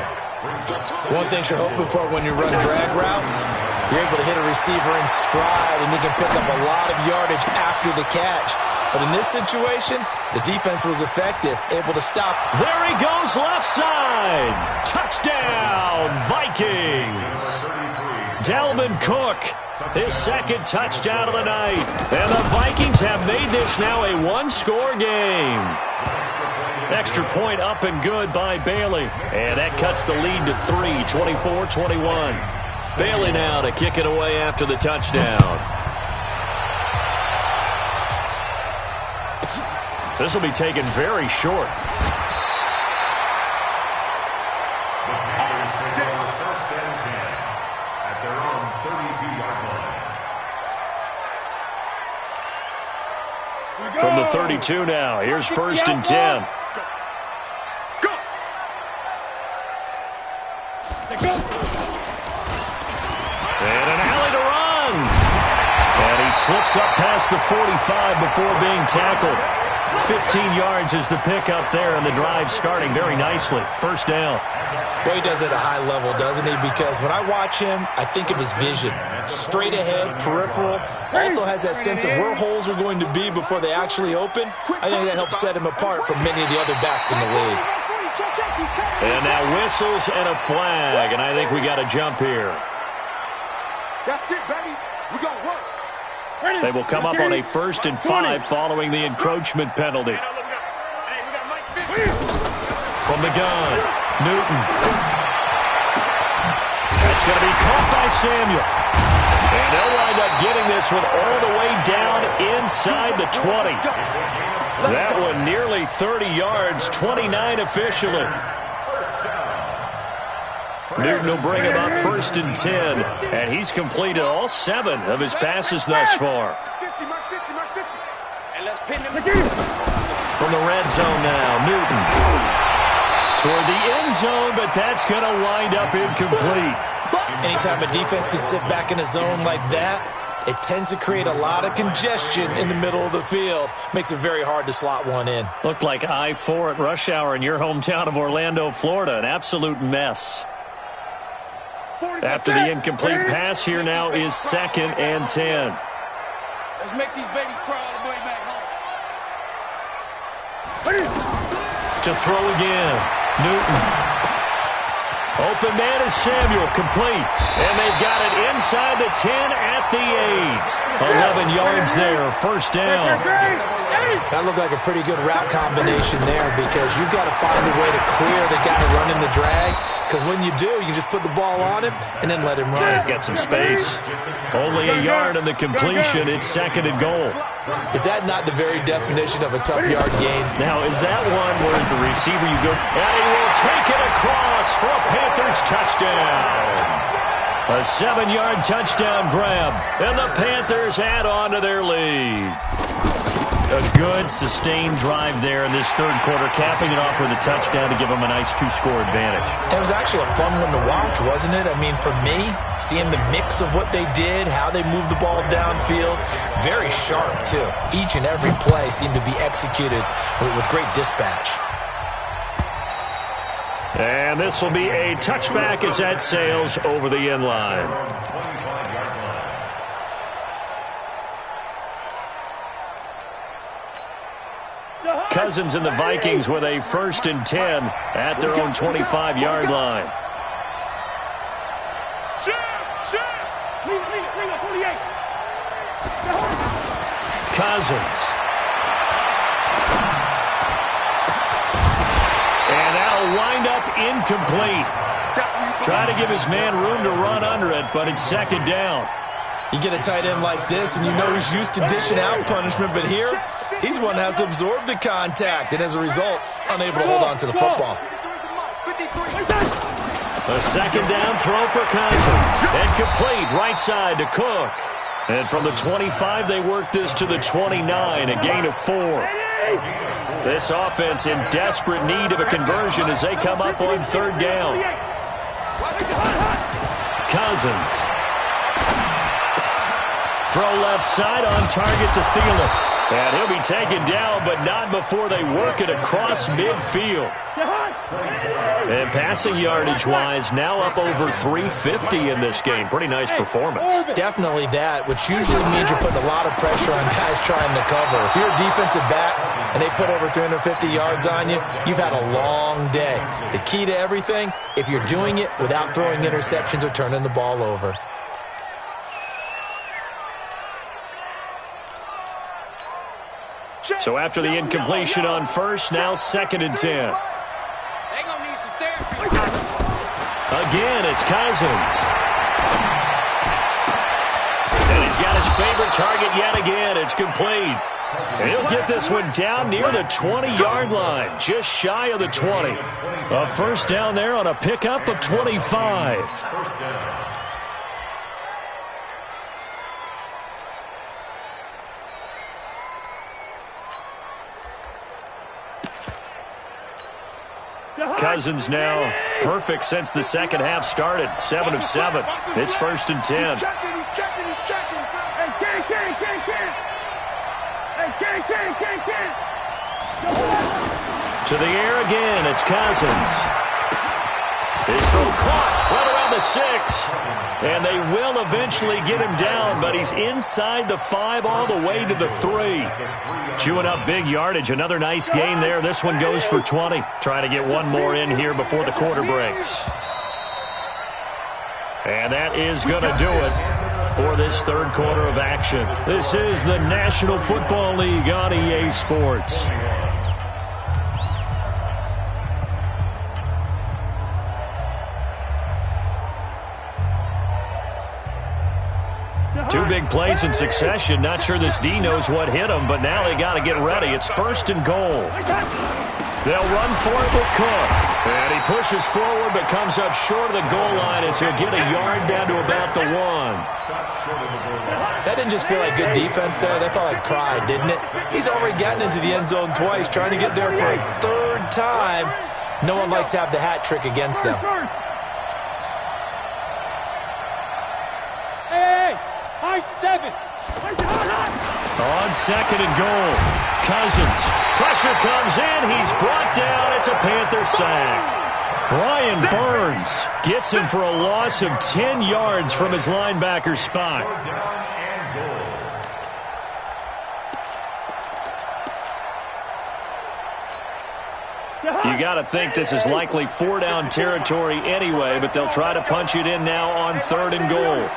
One thing you're hoping for when you run drag routes, you're able to hit a receiver in stride, and he can pick up a lot of yardage after the catch. But in this situation, the defense was effective, able to stop. There he goes left side. Touchdown, Vikings. Dalvin Cook, his second touchdown of the night. And the Vikings have made this now a one-score game. Extra point up and good by Bailey. And that cuts the lead to 3, 24-21. Bailey now to kick it away after the touchdown. This will be taken very short. From the 32 now, here's 1st and 10. And an alley to run. And he slips up past the 45 before being tackled. 15 yards is the pickup there, and the drive starting very nicely. First down. Well, he does it at a high level, doesn't he? Because when I watch him, I think of his vision. Straight ahead, peripheral. Also has that sense of where holes are going to be before they actually open. I think that helps set him apart from many of the other backs in the league. And now whistles and a flag, and I think we got a jump here. That's it, baby. We got work. They will come up on a 1st and 5 following the encroachment penalty. From the gun, Newton. That's going to be caught by Samuel. And they'll wind up getting this one all the way down inside the 20. That one nearly 30 yards, 29 officially. Newton will bring him up 1st and 10, and he's completed all 7 of his passes thus far. From the red zone now, Newton. Toward the end zone, but that's going to wind up incomplete. Anytime a defense can sit back in a zone like that, it tends to create a lot of congestion in the middle of the field. Makes it very hard to slot one in. Looked like I-4 at rush hour in your hometown of Orlando, Florida. An absolute mess. After the incomplete pass, here now is 2nd and 10. Let's make these babies cry all the way back home. To throw again, Newton. Open man is Samuel, complete. And they've got it inside the 10 at the 8. 11 yards there, first down. That looked like a pretty good route combination there because you've got to find a way to clear the guy running the drag. Because when you do, you just put the ball on him and then let him run. He's got some space. Only a yard on the completion. It's 2nd and goal. Is that not the very definition of a tough yard gain? Now, is that one where as the receiver you go, and he will take it across for a Panthers touchdown. A 7-yard touchdown grab, and the Panthers add on to their lead. A good, sustained drive there in this third quarter, capping it off with a touchdown to give them a nice 2-score advantage. It was actually a fun one to watch, wasn't it? I mean, for me, seeing the mix of what they did, how they moved the ball downfield, very sharp, too. Each and every play seemed to be executed with great dispatch. And this will be a touchback as that sails over the end line. Cousins and the Vikings with a 1st and 10 at their own 25-yard line. Cousins. And that'll wind up incomplete. Try to give his man room to run under it, but it's 2nd down. You get a tight end like this, and you know he's used to dishing out punishment, but here, he's one that has to absorb the contact, and as a result, unable to hold on to the football. A 2nd down throw for Cousins. And complete, right side to Cook. And from the 25, they work this to the 29, a gain of 4. This offense in desperate need of a conversion as they come up on 3rd down. Cousins. Throw left side on target to Thielen. And he'll be taken down, but not before they work it across midfield. And passing yardage-wise, now up over 350 in this game. Pretty nice performance. Definitely that, which usually means you're putting a lot of pressure on guys trying to cover. If you're a defensive back and they put over 350 yards on you, you've had a long day. The key to everything, if you're doing it without throwing interceptions or turning the ball over. So after the incompletion on 1st, now 2nd and 10. Again, it's Cousins. And he's got his favorite target yet again. It's complete. And he'll get this one down near the 20-yard line, just shy of the 20. A 1st down there on a pickup of 25. Cousins now perfect since the second half started. 7 of 7. It's 1st and 10. He's checking. Hey, Ken. Hey, Ken. To the air again, it's Cousins. His throw caught right around the 6. And they will eventually get him down, but he's inside the 5 all the way to the 3. Chewing up big yardage. Another nice gain there. This one goes for 20. Trying to get one more in here before the quarter breaks. And that is going to do it for this third quarter of action. This is the National Football League on EA Sports. Two big plays in succession. Not sure this D knows what hit him, but now they got to get ready. It's 1st and goal. They'll run for it with Cook. And he pushes forward but comes up short of the goal line as he'll get a yard down to about the 1. That didn't just feel like good defense there. That felt like pride, didn't it? He's already gotten into the end zone twice, trying to get there for a 3rd time. No one likes to have the hat trick against them. High 7. On 2nd and goal, Cousins. Pressure comes in. He's brought down. It's a Panther sack. Brian Burns gets him for a loss of 10 yards from his linebacker spot. You got to think this is likely 4-down territory anyway, but they'll try to punch it in now on 3rd and goal.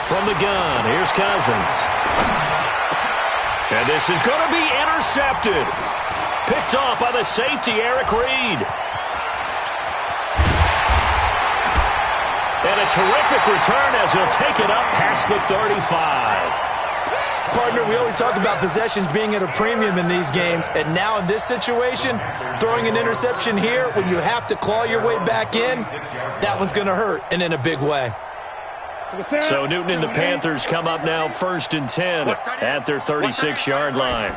From the gun, here's Cousins. And this is going to be intercepted. Picked off by the safety, Eric Reed. And a terrific return as he'll take it up past the 35. Partner, we always talk about possessions being at a premium in these games, and now in this situation, throwing an interception here when you have to claw your way back in, that one's going to hurt, and in a big way. So Newton and the Panthers come up now 1st and 10 at their 36-yard line.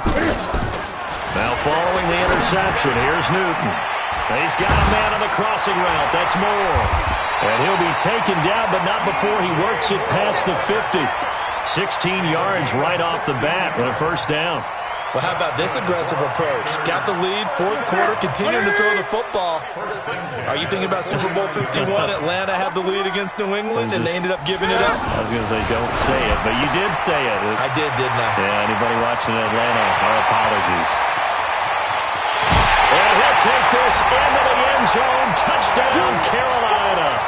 Now following the interception, here's Newton. He's got a man on the crossing route. That's Moore. And he'll be taken down, but not before he works it past the 50. 16 yards right off the bat and a 1st down. Well, how about this aggressive approach? Got the lead, 4th quarter, continuing to throw the football. Are you thinking about Super Bowl 51? Atlanta had the lead against New England, and they ended up giving it up? I was going to say, don't say it, but you did say it. I did, didn't I? Yeah, anybody watching Atlanta, our apologies. And he'll take this into the end zone. Touchdown, Carolina.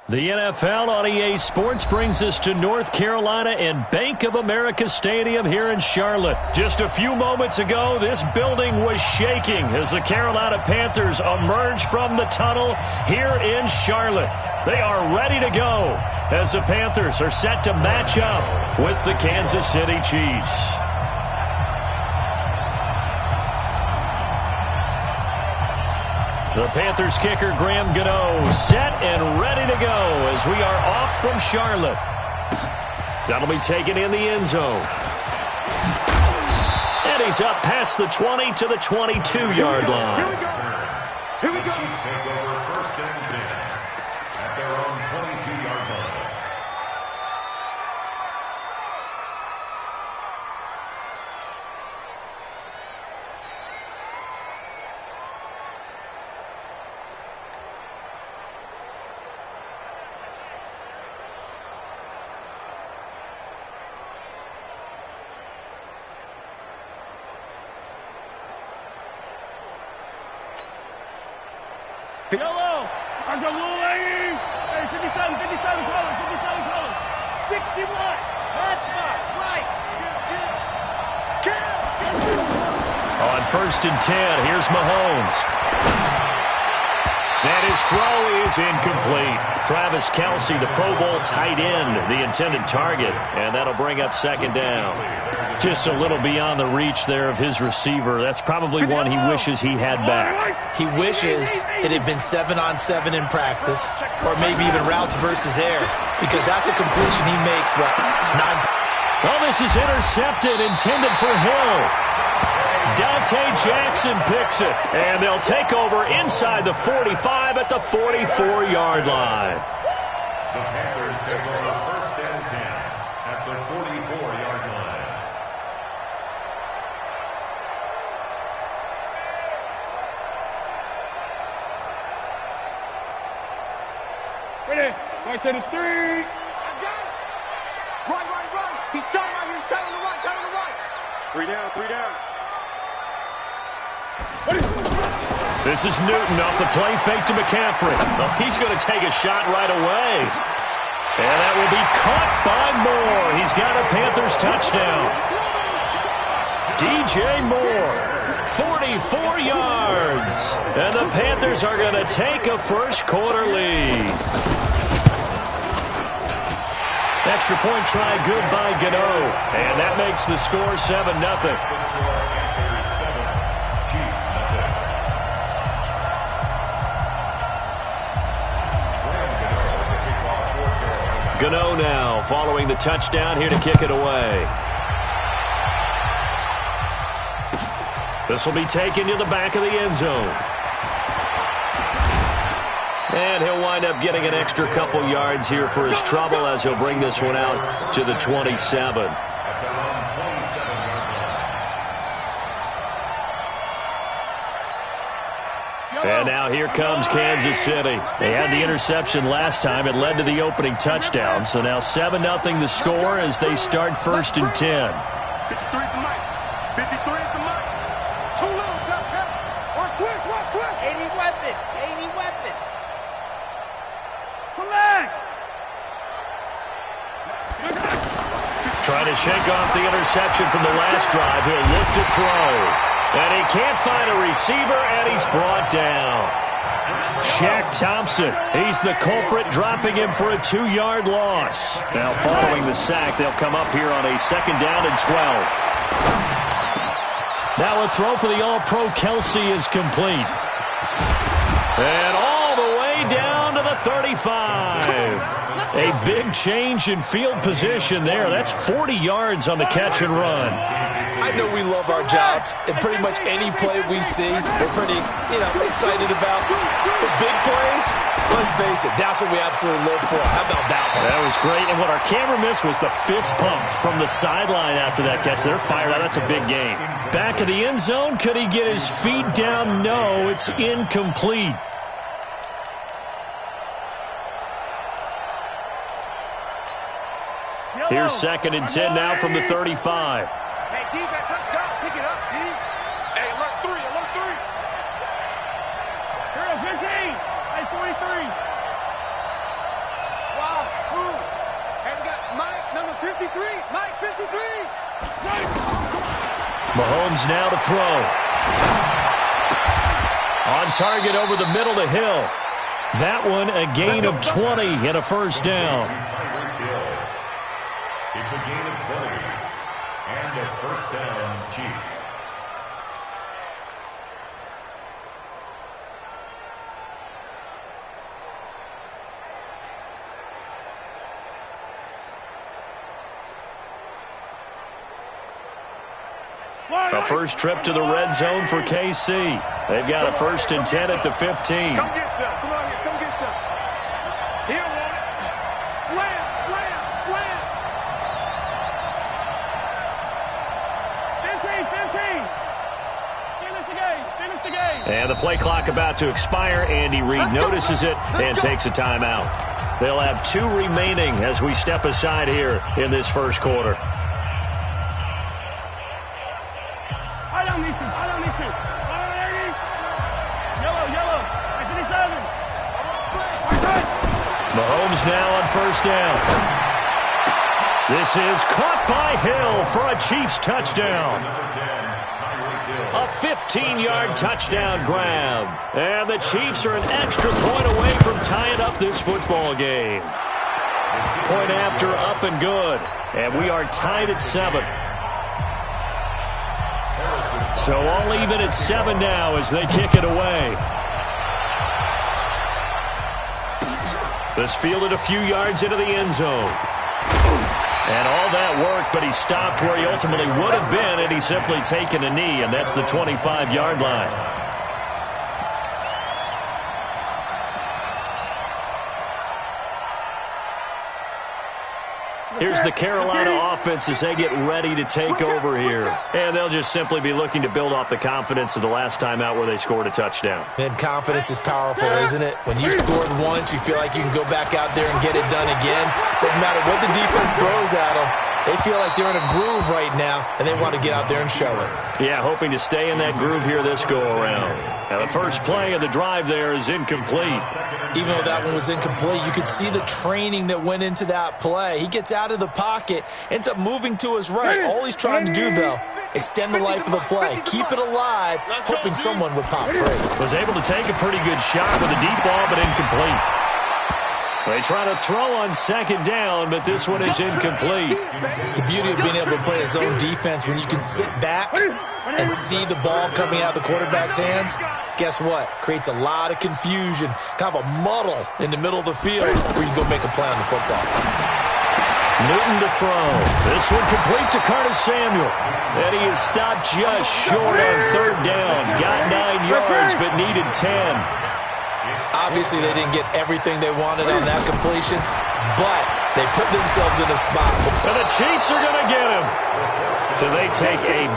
The NFL on EA Sports brings us to North Carolina and Bank of America Stadium here in Charlotte. Just a few moments ago, this building was shaking as the Carolina Panthers emerged from the tunnel here in Charlotte. They are ready to go as the Panthers are set to match up with the Kansas City Chiefs. The Panthers kicker, Graham Gano, set and ready to go as we are off from Charlotte. That'll be taken in the end zone. And he's up past the 20 to the 22-yard line. Here we go. Here we go. The Chiefs take over 1st and 10 at their own 22-yard line. Yellow. I got little lady. Hey, 57, 57 color, 57 color. 61. Matchbox. Right. On 1st and 10, here's Mahomes. And his throw is incomplete. Travis Kelce, the Pro Bowl tight end, the intended target. And that'll bring up 2nd down. Just a little beyond the reach there of his receiver. That's probably one he wishes he had back. He wishes it had been 7-on-7 in practice, or maybe even routes versus air, because that's a completion he makes, what, 9? Well, this is intercepted, intended for Hill. Dante Jackson picks it, and they'll take over inside the 45 at the 44-yard line. The Panthers take over 1st and 10 at the 44-yard line. Ready? Right to the 3. I got it. Run, run, run. He's telling right here. He's telling the right. Telling the right. 3 down, 3 down. This is Newton off the play fake to McCaffrey. Oh, he's going to take a shot right away. And that will be caught by Moore. He's got a Panthers touchdown. DJ Moore, 44 yards. And the Panthers are going to take a first-quarter lead. Extra point try good by Gano. And that makes the score 7-0. Gano now following the touchdown here to kick it away. This will be taken to the back of the end zone. And he'll wind up getting an extra couple yards here for his trouble as he'll bring this one out to the 27. And now here comes Kansas City. They had the interception last time. It led to the opening touchdown. So now 7-0 the score as they start 1st and 10. 53 is the mic. 53 is the mic. Too little, Pep. Watch twist, watch twist. 80 weapon. 80 weapon. Come back. Trying to shake off the interception from the last drive. He'll look to throw. And he can't find a receiver, and he's brought down. Shaq Thompson, he's the culprit, dropping him for a 2-yard loss. Now, following the sack, they'll come up here on a 2nd down and 12. Now a throw for the All-Pro Kelce is complete. And all the way down to the 35. A big change in field position there. That's 40 yards on the catch and run. I know we love our jobs, and pretty much any play we see, we're pretty, excited about. The big plays, let's face it, that's what we absolutely live for. How about that one? That was great, and what our camera missed was the fist pumps from the sideline after that catch. They're fired out. That's a big game. Back of the end zone, could he get his feet down? No, it's incomplete. Here's 2nd and 10 now from the 35. Hey, defense, let's go. Pick it up, D. Hey, alert 3, alert 3. Girl, 15. Hey, 43. 53, Mike, 53. Mahomes now to throw. On target over the middle to Hill. That one a gain of 20 and a first down. It's a gain of 20 and a first down, Chiefs. A first trip to the red zone for KC. They've got a 1st and 10 at the 15. Come get some. Come on here. Come get some. Here, want it. Slam, slam, slam. 15. Finish the game. Finish the game. And the play clock about to expire. Andy Reid notices it and takes a timeout. They'll have 2 remaining as we step aside here in this first quarter. I don't need to. Yellow. 57. Mahomes now on first down. This is caught by Hill for a Chiefs touchdown. A 15-yard touchdown grab. And the Chiefs are an extra point away from tying up this football game. Point after, up and good. And we are tied at 7. So all even at 7 now as they kick it away. This fielded a few yards into the end zone. And all that work, but he stopped where he ultimately would have been had he simply taken a knee, and that's the 25-yard line. Here's the Carolina offense as they get ready to take over here. And they'll just simply be looking to build off the confidence of the last time out where they scored a touchdown. And confidence is powerful, isn't it? When you scored once, you feel like you can go back out there and get it done again. Doesn't matter what the defense throws at them. They feel like they're in a groove right now, and they want to get out there and show it. Yeah, hoping to stay in that groove here this go-around. Now, the first play of the drive there is incomplete. Even though that one was incomplete, you could see the training that went into that play. He gets out of the pocket, ends up moving to his right. All he's trying to do, though, extend the life of the play. Keep it alive, hoping someone would pop free. Was able to take a pretty good shot with a deep ball, but incomplete. They try to throw on second down, but this one is incomplete. The beauty of being able to play his own defense, when you can sit back and see the ball coming out of the quarterback's hands, guess what? Creates a lot of confusion, kind of a muddle in the middle of the field where you can go make a play on the football. Newton to throw. This one complete to Curtis Samuel. And he is stopped just short on third down. Got 9 yards, but needed 10. Obviously, they didn't get everything they wanted on that completion, but they put themselves in a spot. And the Chiefs are going to get him. So they take a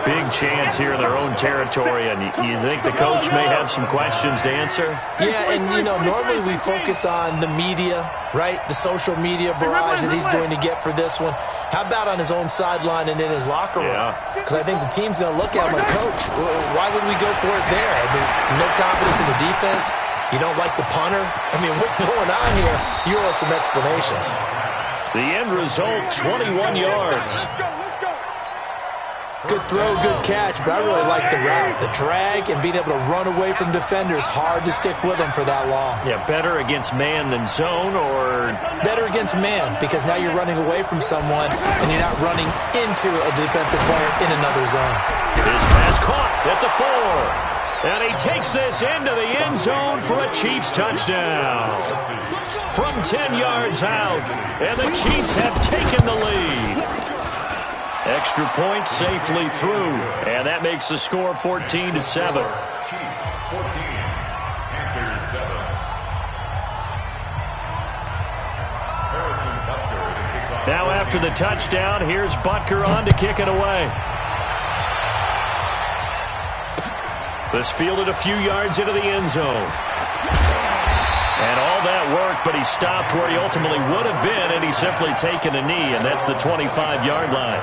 big chance here in their own territory, and you think the coach may have some questions to answer? Yeah, and, normally we focus on the media, right? The social media barrage that he's going to get for this one. How about on his own sideline and in his locker room? Because I think the team's going to look at him like, Coach, why would we go for it there? I mean, no confidence in the defense. You don't like the punter? I mean, what's going on here? You owe us some explanations. The end result, 21 yards. Good throw, good catch, but I really like the route. The drag and being able to run away from defenders, hard to stick with them for that long. Yeah, better against man than zone, or? Better against man, because now you're running away from someone and you're not running into a defensive player in another zone. His pass caught at the 4. And he takes this into the end zone for a Chiefs touchdown. From 10 yards out, and the Chiefs have taken the lead. Extra point safely through, and that makes the score 14-7. Chiefs 14, Panthers 7. Harrison Butker to kick off. Now after the touchdown, here's Butker on to kick it away. This fielded a few yards into the end zone. And all that work, but he stopped where he ultimately would have been, and he's simply taken a knee, and that's the 25-yard line.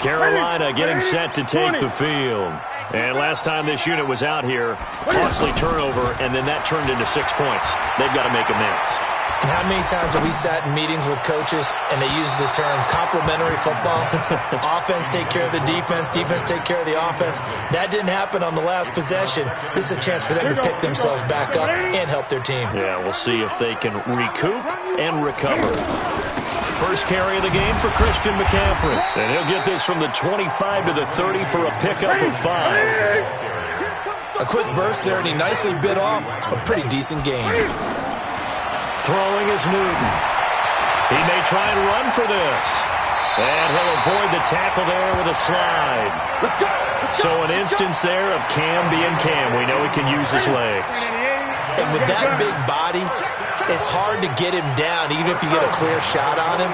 Carolina getting set to take the field. And last time this unit was out here, costly turnover, and then that turned into 6 points. They've got to make amends. And how many times have we sat in meetings with coaches and they use the term complementary football? Offense take care of the defense, defense take care of the offense. That didn't happen on the last possession. This is a chance for them to pick themselves back up and help their team. Yeah, we'll see if they can recoup and recover. First carry of the game for Christian McCaffrey. And he'll get this from the 25 to the 30 for a pickup of 5. A quick burst there, and he nicely bit off a pretty decent gain. Throwing is Newton. He may try and run for this. And he'll avoid the tackle there with a slide. So an instance there of Cam being Cam. We know he can use his legs. And with that big body, it's hard to get him down, even if you get a clear shot on him.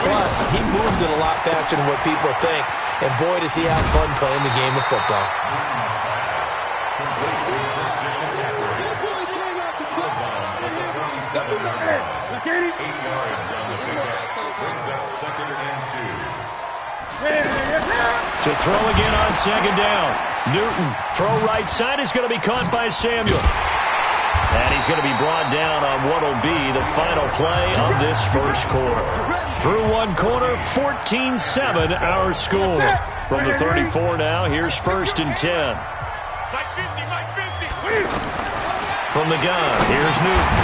Plus, he moves it a lot faster than what people think. And boy, does he have fun playing the game of football. To throw again on second down. Newton, throw right side is going to be caught by Samuel. And he's going to be brought down on what will be the final play of this first quarter. Through one quarter, 14-7 our score. From the 34 now, here's 1st and 10. From the gun, here's Newton.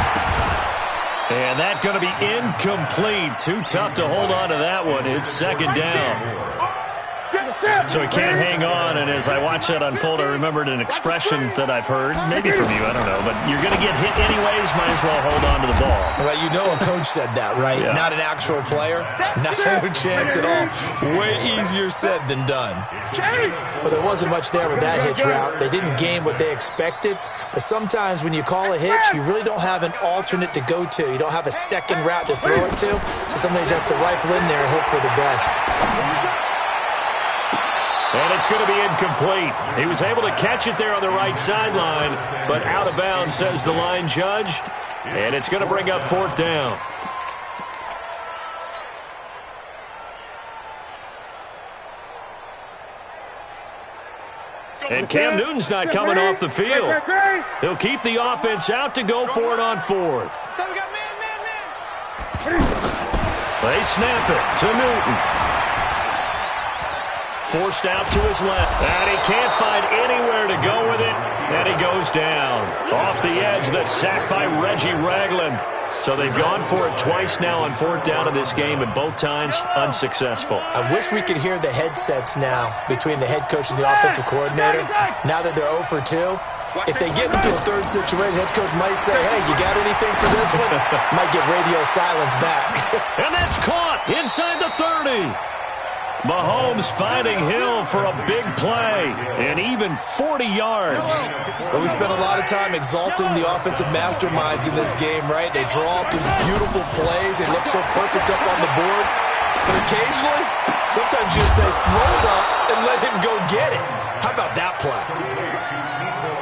And that's going to be incomplete. Too tough to hold on to that one. It's second down. So he can't hang on, and as I watch that unfold, I remembered an expression that I've heard, maybe from you, I don't know, but you're going to get hit anyways, might as well hold on to the ball. Well, you know a coach said that, right? Yeah. Not an actual player. Not a chance at all. Way easier said than done. But there wasn't much there with that hitch route. They didn't gain what they expected, but sometimes when you call a hitch, you really don't have an alternate to go to. You don't have a second route to throw it to, so sometimes you have to rifle in there and hope for the best. And it's going to be incomplete. He was able to catch it there on the right sideline, but out of bounds, says the line judge. And it's going to bring up 4th down. And Cam Newton's not coming off the field. He'll keep the offense out to go for it on 4th. They snap it to Newton. Forced out to his left, and he can't find anywhere to go with it, and he goes down. Off the edge, the sack by Reggie Ragland. So they've gone for it twice now on 4th down in this game, and both times unsuccessful. I wish we could hear the headsets now between the head coach and the offensive coordinator. Now that they're 0 for 2, if they get into a third situation, head coach might say, hey, you got anything for this one? Might get radio silence back. And that's caught inside the 30. Mahomes finding Hill for a big play, and even 40 yards. Well, we spent a lot of time exalting the offensive masterminds in this game, right? They draw up these beautiful plays. They look so perfect up on the board. But occasionally, sometimes you just say, throw it up and let him go get it. How about that play?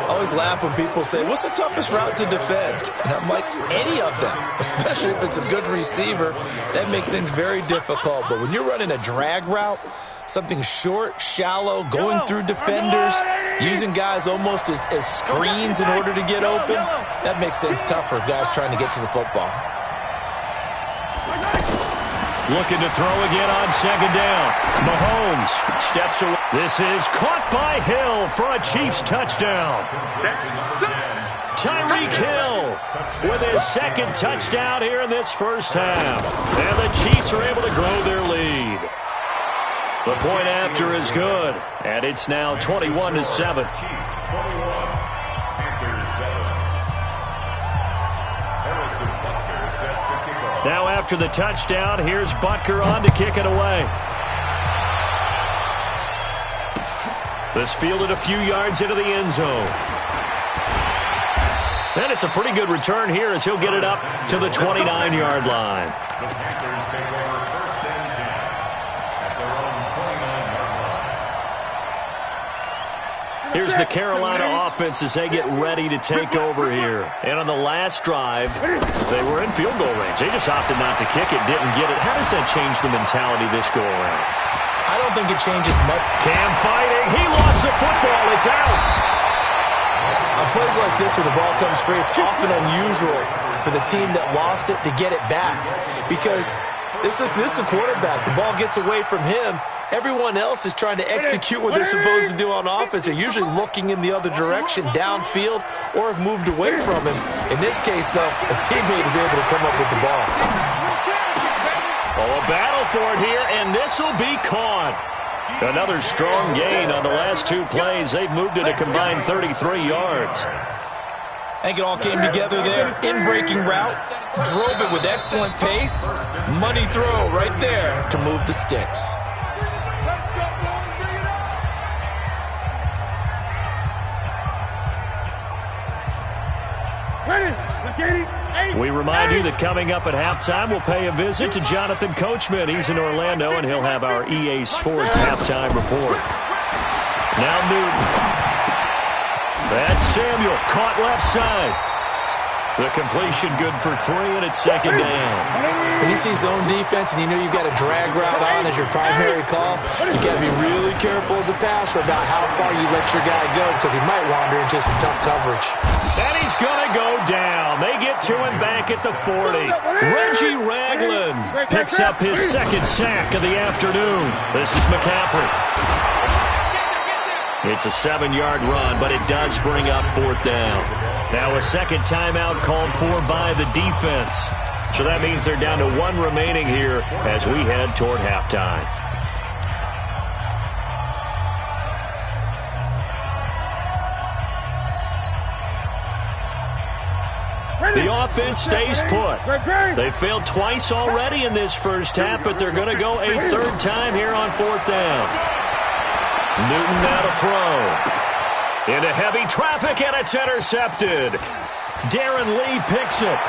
I always laugh when people say, what's the toughest route to defend? And I'm like, any of them, especially if it's a good receiver. That makes things very difficult. But when you're running a drag route, something short, shallow, going through defenders, using guys almost as screens in order to get open, that makes things tough for guys trying to get to the football. Looking to throw again on second down. Mahomes steps away. This is caught by Hill for a Chiefs touchdown. Tyreek Hill with his 2nd touchdown here in this first half. And the Chiefs are able to grow their lead. The point after is good, and it's now 21-7. Now after the touchdown, here's Butker on to kick it away. This fielded a few yards into the end zone. And it's a pretty good return here as he'll get it up to the 29-yard line. Here's the Carolina offense as they get ready to take over here. And on the last drive, they were in field goal range. They just opted not to kick it, didn't get it. How does that change the mentality this go around? I don't think it changes much. Cam fighting. He lost the football. It's out. On plays like this where the ball comes free, it's often unusual for the team that lost it to get it back. Because this is a quarterback. The ball gets away from him. Everyone else is trying to execute what they're supposed to do on offense. They're usually looking in the other direction, downfield, or have moved away from him. In this case, though, a teammate is able to come up with the ball. Oh, a battle for it here, and this will be caught. Another strong gain on the last two plays. They've moved it a combined 33 yards. I think it all came together there. In-breaking route, drove it with excellent pace. Money throw right there to move the sticks. We remind you that coming up at halftime, we'll pay a visit to Jonathan Coachman. He's in Orlando, and he'll have our EA Sports halftime report. Now Newton. That's Samuel, caught left side. The completion good for 3, and it's second down. When you see zone defense and you know you've got a drag route on as your primary call, you've got to be really careful as a passer about how far you let your guy go because he might wander into some tough coverage. And he's going to go down. They get to him back at the 40. Reggie Ragland picks up his second sack of the afternoon. This is McCaffrey. It's a 7-yard run, but it does bring up fourth down. Now a second timeout called for by the defense. So that means they're down to 1 remaining here as we head toward halftime. The offense stays put. They failed twice already in this first half, but they're going to go a third time here on fourth down. Newton now to throw. Into heavy traffic, and it's intercepted. Darren Lee picks it.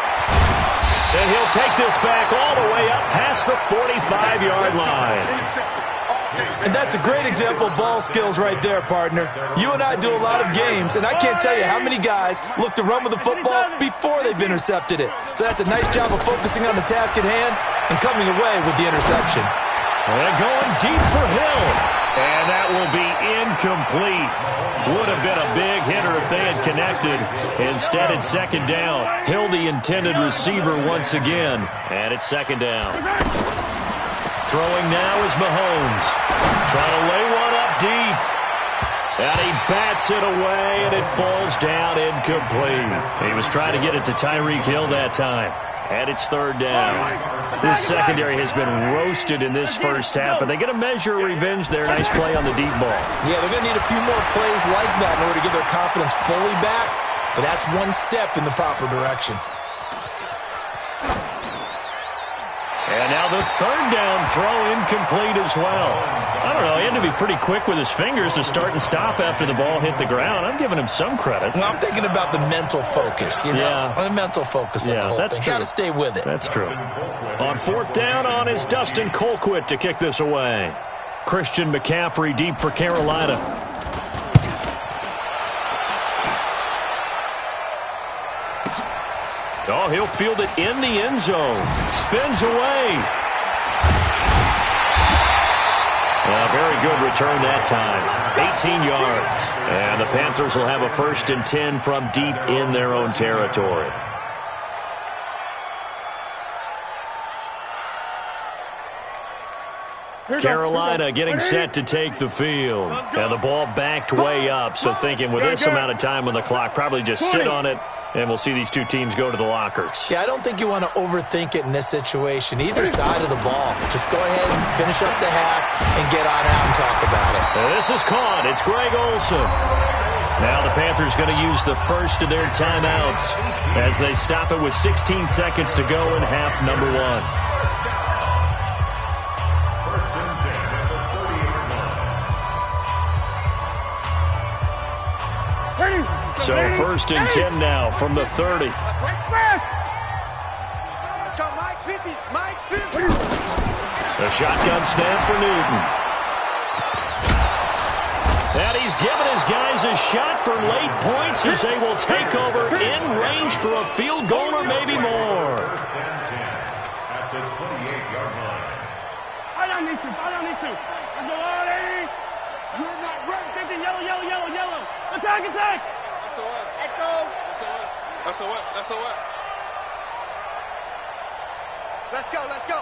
And he'll take this back all the way up past the 45-yard line. And that's a great example of ball skills right there, partner. You and I do a lot of games, and I can't tell you how many guys look to run with the football before they've intercepted it. So that's a nice job of focusing on the task at hand and coming away with the interception. And going deep for Hill. And that will be incomplete. Would have been a big hitter if they had connected. Instead, it's second down. Hill, the intended receiver once again. And it's second down. Throwing now is Mahomes. Trying to lay one up deep. And he bats it away, and it falls down incomplete. He was trying to get it to Tyreek Hill that time. And it's third down. This secondary has been roasted in this first half, but they get a measure of revenge there. Nice play on the deep ball. Yeah, they're going to need a few more plays like that in order to get their confidence fully back, but that's one step in the proper direction. And now the third down throw incomplete as well. I don't know, he had to be pretty quick with his fingers to start and stop after the ball hit the ground. I'm giving him some credit. Well, I'm thinking about the mental focus, you know. Yeah. The mental focus. Yeah, that's true. Got to stay with it. That's true. On fourth down on is Dustin Colquitt to kick this away. Christian McCaffrey deep for Carolina. Oh, he'll field it in the end zone. Spins away. Very good return that time. 18 yards. And the Panthers will have a 1st and 10 from deep in their own territory. Carolina getting set to take the field. And the ball backed way up, so thinking with this amount of time on the clock, probably just sit on it, and we'll see these two teams go to the lockers. Yeah, I don't think you want to overthink it in this situation. Either side of the ball. Just go ahead and finish up the half and get on out and talk about it. And this is caught. It's Greg Olsen. Now the Panthers going to use the first of their timeouts as they stop it with 16 seconds to go in half number 1. So 1st and 10 now from the 30. Let's go, Mike 50. Mike 50. A shotgun snap for Newton. And he's given his guys a shot for late points as they will take over in range for a field goal or maybe more. At the 28-yard line. Fire on these two. Let's go, Ollie. You're not ready. 50, yellow. Attack. SOS. Echo. SOS. Let's go, let's go.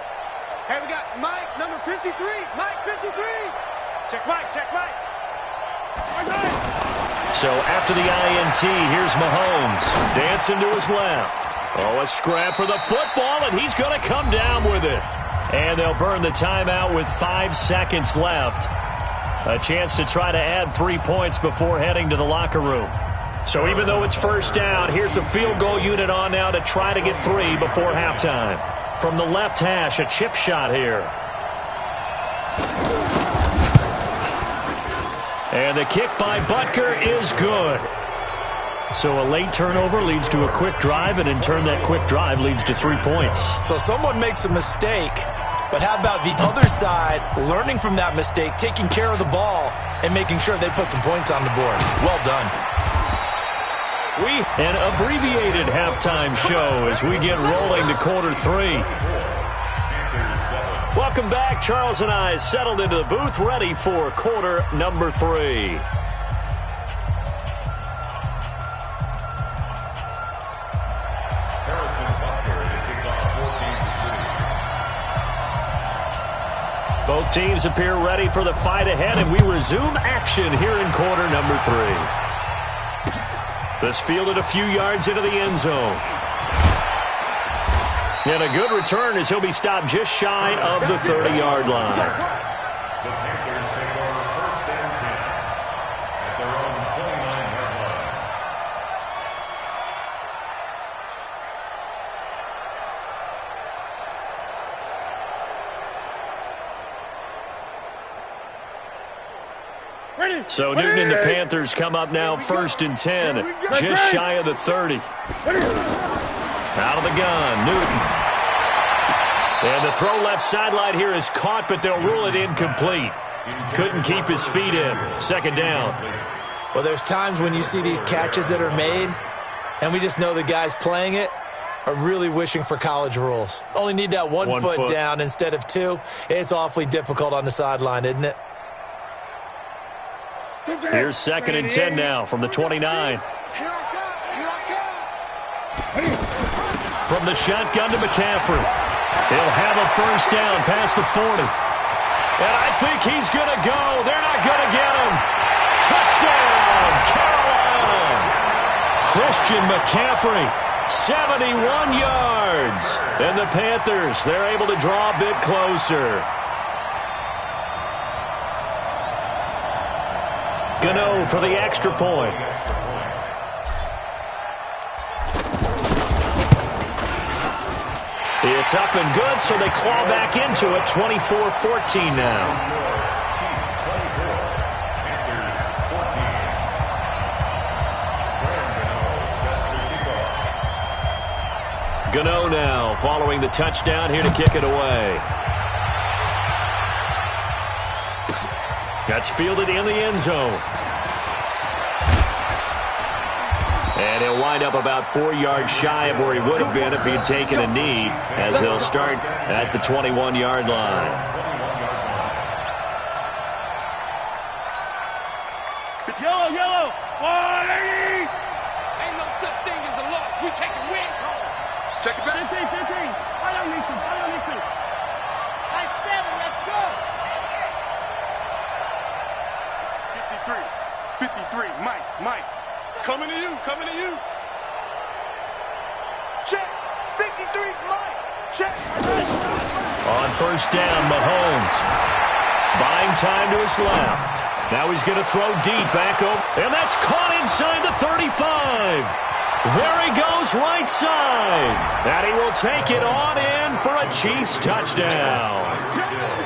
Hey, we got Mike, number 53. Mike, 53. Check Mike, check Mike. So after the INT, here's Mahomes dancing to his left. Oh, a scrap for the football, and he's going to come down with it. And they'll burn the timeout with 5 seconds left. A chance to try to add 3 points before heading to the locker room. So even though it's first down, here's the field goal unit on now to try to get 3 before halftime. From the left hash, a chip shot here. And the kick by Butker is good. So a late turnover leads to a quick drive, and in turn that quick drive leads to 3 points. So someone makes a mistake, but how about the other side learning from that mistake, taking care of the ball, and making sure they put some points on the board? Well done. An abbreviated halftime show as we get rolling to quarter 3. Welcome back. Charles and I settled into the booth, ready for quarter number 3. Both teams appear ready for the fight ahead, and we resume action here in quarter number 3. This fielded a few yards into the end zone. And a good return as he'll be stopped just shy of the 30-yard line. The Panthers take over first and 10 at their own 29-yard line. So Newton and the Panthers come up now first and 10, just shy of the 30. Out of the gun, Newton. And the throw left sideline here is caught, but they'll rule it incomplete. Couldn't keep his feet in. Second down. Well, there's times when you see these catches that are made, and we just know the guys playing it are really wishing for college rules. Only need that one foot down instead of 2. It's awfully difficult on the sideline, isn't it? Here's second and 10 now from the 29. From the shotgun to McCaffrey. He'll have a first down past the 40. And I think he's going to go. They're not going to get him. Touchdown, Carolina. Christian McCaffrey, 71 yards. And the Panthers, they're able to draw a bit closer. Gano for the extra point. It's up and good, so they claw back into it, 24-14 now. Gano now following the touchdown here to kick it away. That's fielded in the end zone. And he'll wind up about 4 yards shy of where he would have been if he'd taken a knee, as they'll start at the 21-yard line. Yellow, yellow. 180. Ain't no such thing as a loss. We take a win. Check it back. 15. I don't listen. That's 7. Let's go. 53. Mike. Coming to you. Check. 53's Mike. Check. On first down, Mahomes. Buying time to his left. Now he's going to throw deep back over. And that's caught inside the 35. There he goes right side. And he will take it on in for a Chiefs touchdown.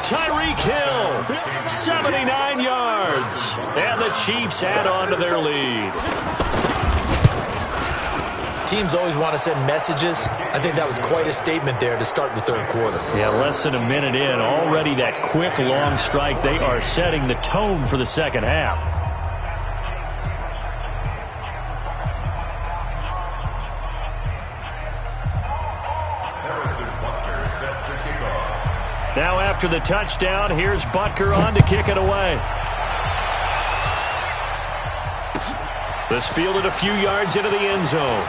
Tyreek Hill, 79 yards. And the Chiefs add on to their lead. Teams always want to send messages. I think that was quite a statement there to start the third quarter. Yeah, less than a minute in. Already that quick, long strike. They are setting the tone for the second half. Now after the touchdown, here's Butker on to kick it away. This fielded a few yards into the end zone.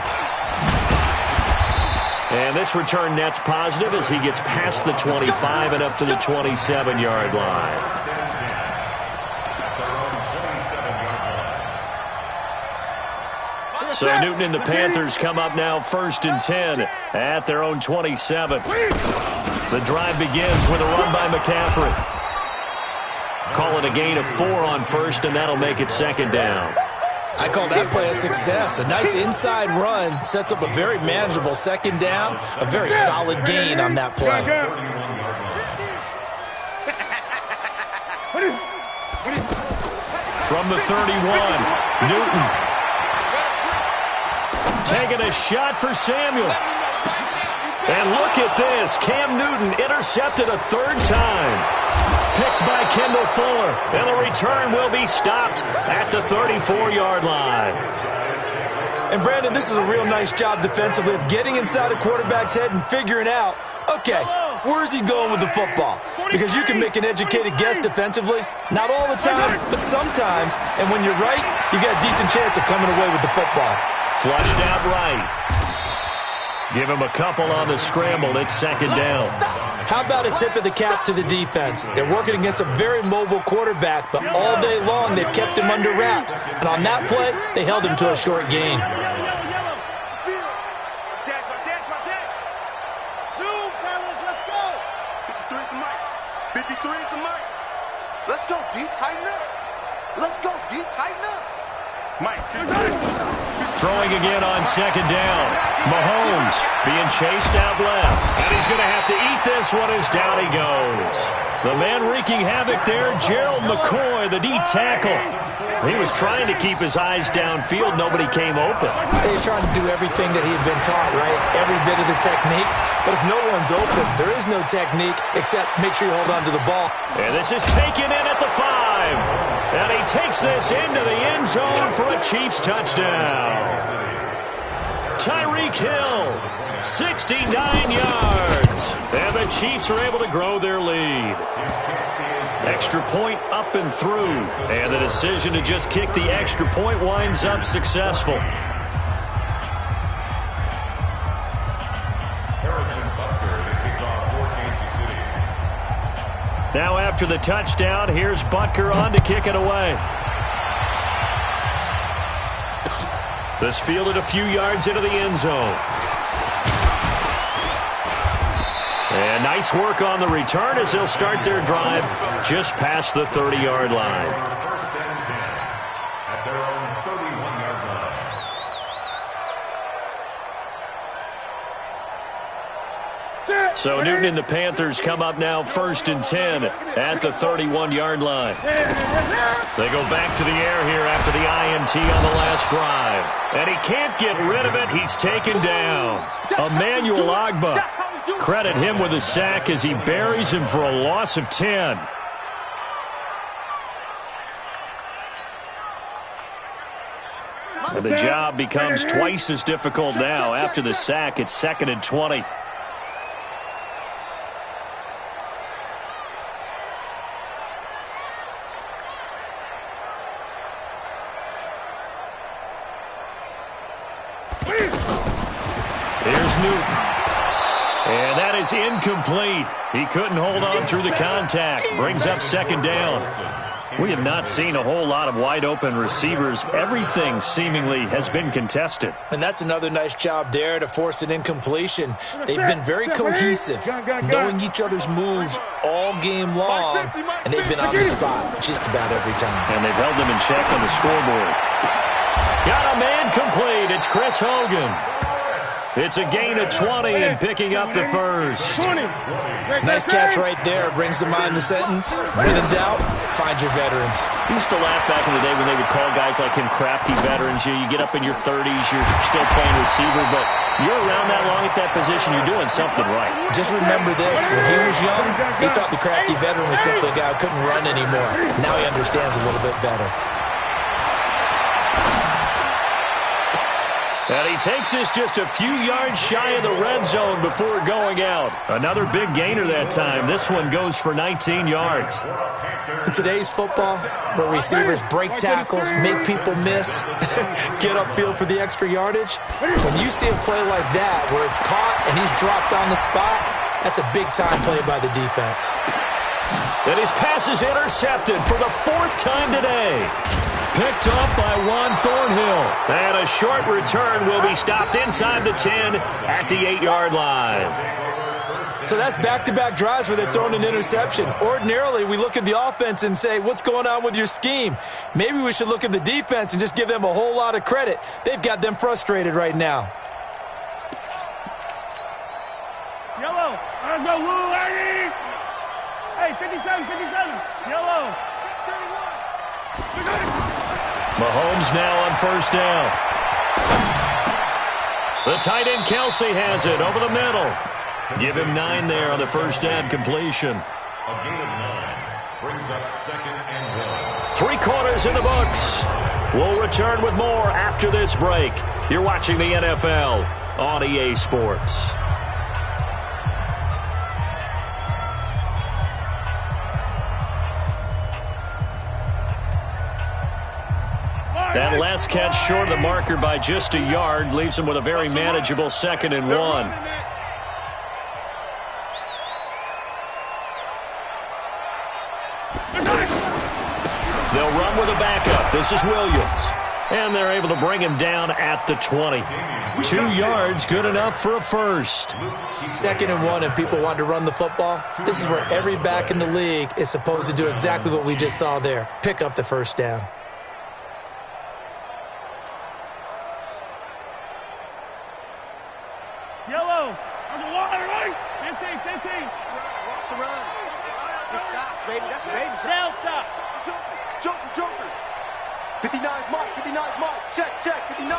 And this return net's positive as he gets past the 25 and up to the 27-yard line. So Newton and the Panthers come up now 1st and 10 at their own 27. The drive begins with a run by McCaffrey. Call it a gain of 4 on first, and that'll make it 2nd down. I call that play a success. A nice inside run sets up a very manageable 2nd down, a very solid gain on that play. From the 31, Newton. Taking a shot for Samuel. And look at this. Cam Newton intercepted a 3rd time. Picked by Kendall Fuller. And the return will be stopped at the 34-yard line. And, Brandon, this is a real nice job defensively of getting inside a quarterback's head and figuring out, okay, where's he going with the football? Because you can make an educated guess defensively. Not all the time, but sometimes. And when you're right, you got a decent chance of coming away with the football. Flushed out right. Give him a couple on the scramble. It's 2nd down. How about a tip of the cap to the defense? They're working against a very mobile quarterback, but all day long they've kept him under wraps. And on that play, they held him to a short gain. Let's go, deep, tighten up. Let's go, deep, tighten up. Mike. Throwing again on 2nd down. Mahomes being chased out left. And he's going to have to eat this one as down he goes. The man wreaking havoc there, Gerald McCoy, the D tackle. He was trying to keep his eyes downfield. Nobody came open. He's trying to do everything that he had been taught, right? Every bit of the technique. But if no one's open, there is no technique except make sure you hold on to the ball. And this is taken in at the 5. And he takes this into the end zone for a Chiefs touchdown. Tyreek Hill, 69 yards. And the Chiefs are able to grow their lead. Extra point up and through. And the decision to just kick the extra point winds up successful. Now after the touchdown, here's Butker on to kick it away. This fielded a few yards into the end zone. And nice work on the return as they'll start their drive just past the 30-yard line. First and 10 at their own 31-yard line. So Newton and the Panthers come up now 1st and 10 at the 31-yard line. They go back to the air here after the INT on the last drive. And he can't get rid of it. He's taken down. Emmanuel Ogbah. Credit him with a sack as he buries him for a loss of 10. And the job becomes twice as difficult now. After the sack, it's 2nd and 20. Here's Newton. And that is incomplete. He couldn't hold on through the contact. Brings up 2nd down. We have not seen a whole lot of wide-open receivers. Everything seemingly has been contested. And that's another nice job there to force an incompletion. They've been very cohesive, knowing each other's moves all game long, and they've been on the spot just about every time. And they've held them in check on the scoreboard. Got a man complete. It's Chris Hogan. It's a gain of 20 and picking up the first. Nice catch right there. Brings to mind the sentence, when in doubt, find your veterans. I used to laugh back in the day when they would call guys like him crafty veterans. You get up in your 30s, you're still playing receiver, but you're around that long at that position, you're doing something right. Just remember this. When he was young, he thought the crafty veteran was simply a guy who couldn't run anymore. Now he understands a little bit better. And he takes this just a few yards shy of the red zone before going out. Another big gainer that time. This one goes for 19 yards. In today's football, where receivers break tackles, make people miss, get upfield for the extra yardage, when you see a play like that where it's caught and he's dropped on the spot, that's a big-time play by the defense. And his pass is intercepted for the 4th time today. Picked up by Juan Thornhill. And a short return will be stopped inside the 10 at the 8-yard line. So that's back-to-back drives where they've thrown an interception. Ordinarily, we look at the offense and say, what's going on with your scheme? Maybe we should look at the defense and just give them a whole lot of credit. They've got them frustrated right now. Yellow. Let's go, Lou, lady. Hey, 57, 57. Yellow. Mahomes now on first down. The tight end Kelsey has it over the middle. Give him 9 there on the first down completion. A gain of 9 brings up 2nd and 1. 3 quarters in the books. We'll return with more after this break. You're watching the NFL on EA Sports. That last catch short of the marker by just a yard leaves him with a very manageable 2nd and 1. They'll run with a backup. This is Williams. And they're able to bring him down at the 20. 2 yards, good enough for a first. 2nd and 1, and people want to run the football. This is where every back in the league is supposed to do exactly what we just saw there. Pick up the first down. Yellow. On the line, right? 15, 15. Watch the run. Good shot, baby. That's a baby shot. Delta. Jumping. 59's Mike. 59's Mike. Check. 59.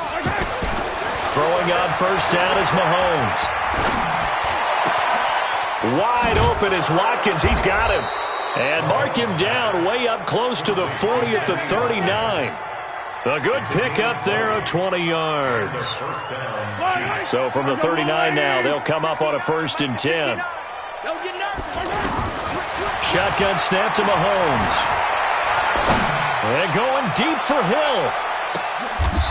Throwing on first down is Mahomes. Wide open is Watkins. He's got him. And mark him down way up close to the 40 at the 39. A good pickup there of 20 yards. So from the 39 now, they'll come up on a 1st and 10. Shotgun snap to Mahomes. And going deep for Hill.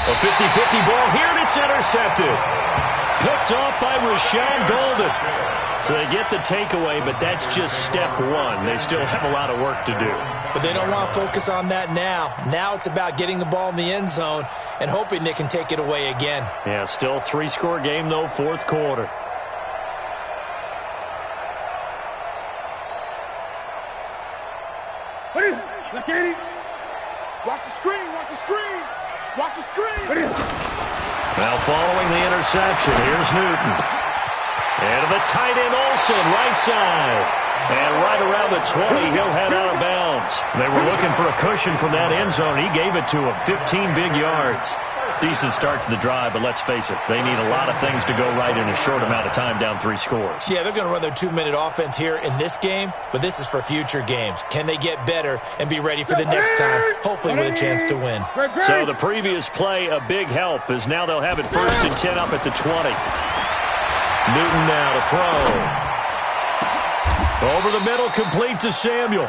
A 50-50 ball here, and it's intercepted. Picked off by Rashad Golden. So they get the takeaway, but that's just step 1. They still have a lot of work to do. But they don't want to focus on that now. Now it's about getting the ball in the end zone and hoping they can take it away again. Yeah, still 3-score game, though, 4th quarter. What is it? Look at it. Watch the screen. Watch the screen. Now following the interception, here's Newton. And to the tight end Olsen, right side. And right around the 20, he'll head out of bounds. They were looking for a cushion from that end zone. He gave it to him, 15 big yards. Decent start to the drive, but let's face it, they need a lot of things to go right in a short amount of time, down 3 scores. Yeah, they're going to run their 2-minute offense here in this game, but this is for future games. Can they get better and be ready for the next time, hopefully with a chance to win? So the previous play, a big help, as now they'll have it 1st and 10 up at the 20. Newton now to throw. Over the middle, complete to Samuel.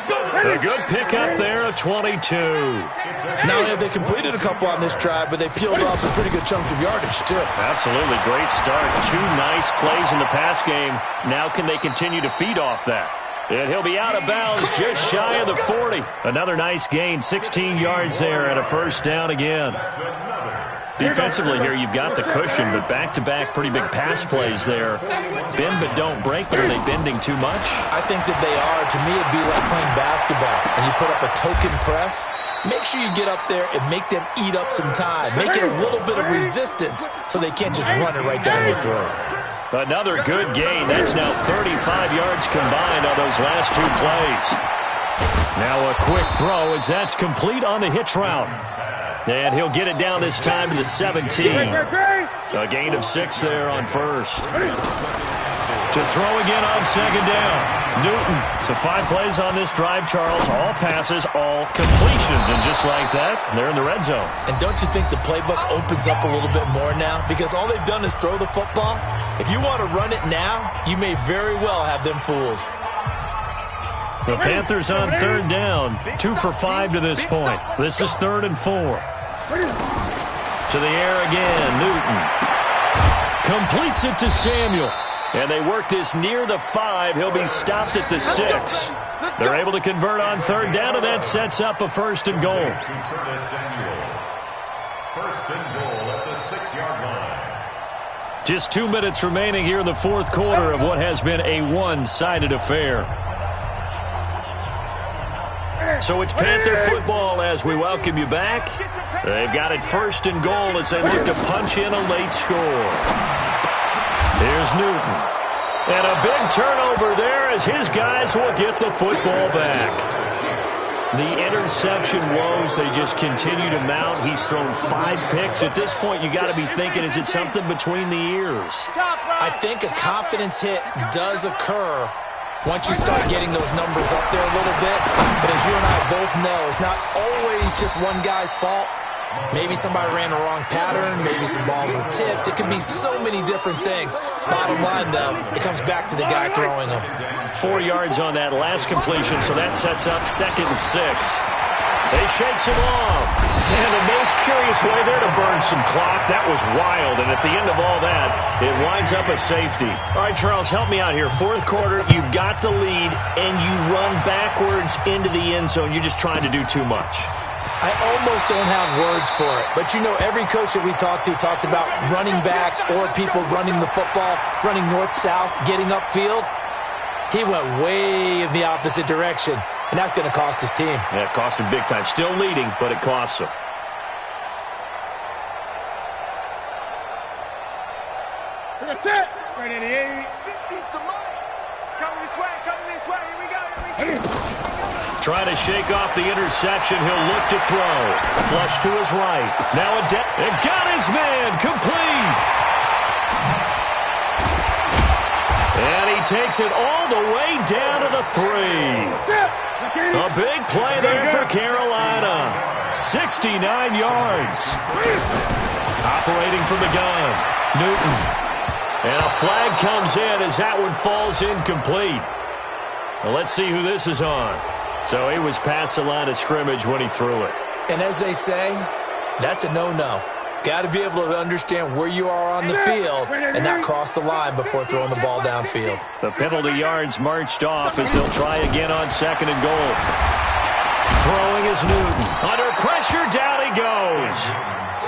A good pickup there, a 22. Not only have they completed a couple on this drive, but they peeled off some pretty good chunks of yardage, too. Absolutely, great start. 2 nice plays in the pass game. Now can they continue to feed off that? And he'll be out of bounds just shy of the 40. Another nice gain, 16 yards there, and a first down again. Defensively here, you've got the cushion, but back-to-back pretty big pass plays there. Bend but don't break, but are they bending too much? I think that they are. To me, it'd be like playing basketball, and you put up a token press. Make sure you get up there and make them eat up some time. Make it a little bit of resistance so they can't just run it right down your throat. Another good gain. That's now 35 yards combined on those last 2 plays. Now a quick throw as that's complete on the hitch route. And he'll get it down this time to the 17. A gain of 6 there on first. To throw again on second down. Newton. So 5 plays on this drive, Charles. All passes, all completions. And just like that, they're in the red zone. And don't you think the playbook opens up a little bit more now? Because all they've done is throw the football. If you want to run it now, you may very well have them fooled. The Panthers on third down. 2 for 5 to this point. This is 3rd and 4. To the air again. Newton. Completes it to Samuel. And they work this near the 5. He'll be stopped at the 6. They're able to convert on third down, and that sets up a 1st and goal. 1st and goal at the 6-yard line. Just 2 minutes remaining here in the 4th quarter of what has been a one-sided affair. So it's Panther football as we welcome you back. They've got it 1st and goal as they look to punch in a late score. Here's Newton. And a big turnover there as his guys will get the football back. The interception woes, they just continue to mount. He's thrown 5 picks. At this point, you got to be thinking, is it something between the ears? I think a confidence hit does occur once you start getting those numbers up there a little bit. But as you and I both know, it's not always just one guy's fault. Maybe somebody ran the wrong pattern. Maybe some balls were tipped. It could be so many different things. Bottom line, though, it comes back to the guy throwing them. 4 yards on that last completion, so that sets up 2nd and 6. They shakes him off. And the most curious way there to burn some clock. That was wild. And at the end of all that, it winds up a safety. All right, Charles, help me out here. 4th quarter, you've got the lead, and you run backwards into the end zone. You're just trying to do too much. I almost don't have words for it. But, you know, every coach that we talk to talks about running backs or people running the football, running north-south, getting upfield. He went way in the opposite direction, and that's going to cost his team. Yeah, it cost him big time. Still leading, but it costs him. That's it. Right in the 8. He's the money. It's coming this way, Here we go, here we go. Trying to shake off the interception. He'll look to throw. Flush to his right. Now a and got his man complete. And he takes it all the way down to the 3. A big play there for Carolina. 69 yards. Operating from the gun. Newton. And a flag comes in as that one falls incomplete. Well, let's see who this is on. So he was past the line of scrimmage when he threw it. And as they say, that's a no-no. Got to be able to understand where you are on the field and not cross the line before throwing the ball downfield. The penalty yards marched off as they'll try again on 2nd and goal. Throwing is Newton. Under pressure, down he goes.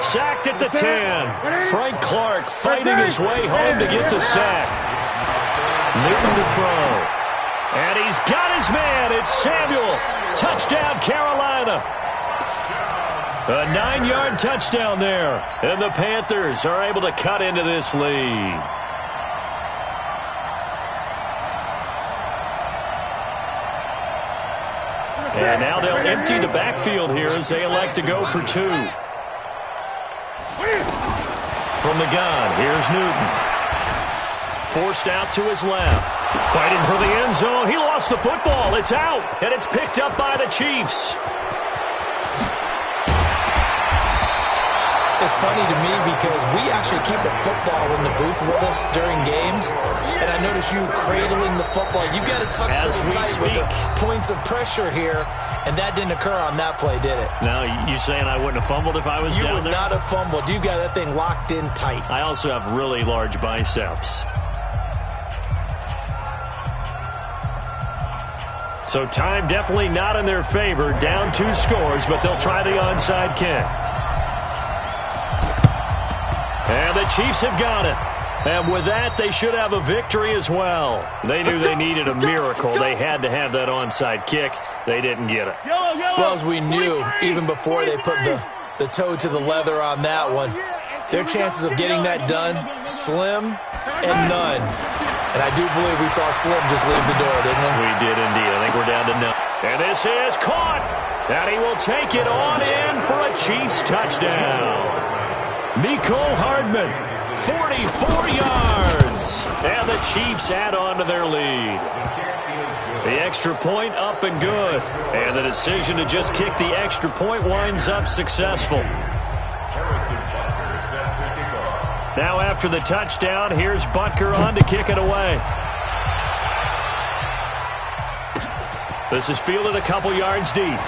Sacked at the 10. Frank Clark fighting his way home to get the sack. Newton to throw. And he's got his man. It's Samuel. Touchdown, Carolina. A 9-yard touchdown there. And the Panthers are able to cut into this lead. And now they'll empty the backfield here as they elect to go for 2. From the gun, here's Newton. Forced out to his left. Fighting for the end zone. He lost the football. It's out. And it's picked up by the Chiefs. It's funny to me because we actually keep a football in the booth with us during games. And I notice you cradling the football. You got to tuck pretty tight with the points of pressure here. And that didn't occur on that play, did it? Now, you saying I wouldn't have fumbled if I was down there? You would not have fumbled. You got that thing locked in tight. I also have really large biceps. So time definitely not in their favor. Down 2 scores, but they'll try the onside kick. And the Chiefs have got it. And with that, they should have a victory as well. They knew they needed a miracle. They had to have that onside kick. They didn't get it. Well, as we knew, even before they put the toe to the leather on that one, their chances of getting that done, slim and none. And I do believe we saw Slim just leave the door, didn't we? We did indeed. I think we're down to none. And this is caught. And he will take it on in for a Chiefs touchdown. Mecole Hardman, 44 yards. And the Chiefs add on to their lead. The extra point up and good. And the decision to just kick the extra point winds up successful. Now after the touchdown, here's Butker on to kick it away. This is fielded a couple yards deep.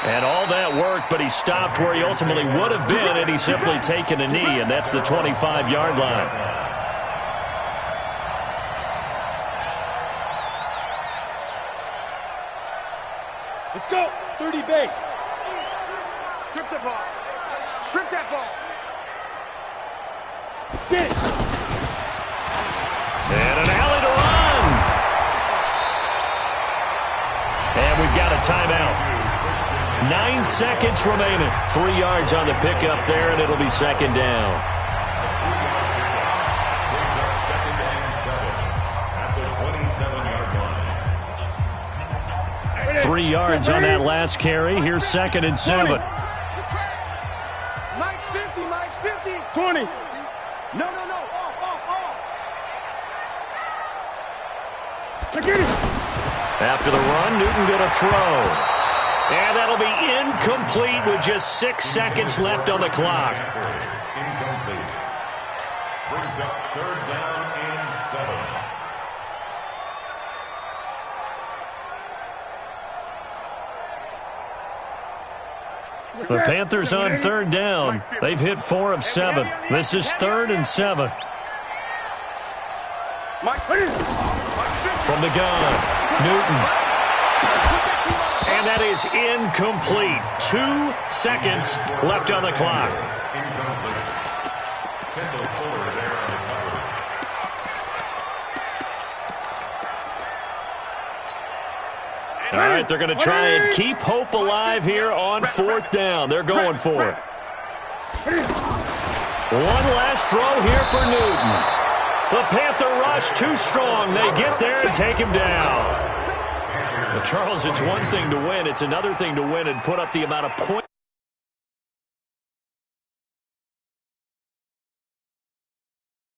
And all that worked, but he stopped where he ultimately would have been, and he's simply taken a knee, and that's the 25-yard line. Let's go. 30 base. Strip the ball. Strip that ball. Get it. And an alley to run. And we've got a timeout. 9 seconds remaining. 3 yards on the pickup there, and it'll be second down. Second and 7 at the 27-yard line. 3 yards on that last carry. Here's second and 7. Mike's 50. Mike's 50. 20. No. Off. I get it. After the run, Newton going to throw. And that'll be incomplete with just 6 seconds left on the clock. Incomplete. Brings up third down and 7. The Panthers on third down. They've hit 4 of 7. This is 3rd and 7. From the gun, Newton. And that is incomplete. 2 seconds left on the clock. Incomplete. Kendall Fuller there on the coverage. All right, they're going to try and keep hope alive here on 4th down. They're going for it. One last throw here for Newton. The Panther rush too strong. They get there and take him down. Well, Charles, it's one thing to win. It's another thing to win and put up the amount of points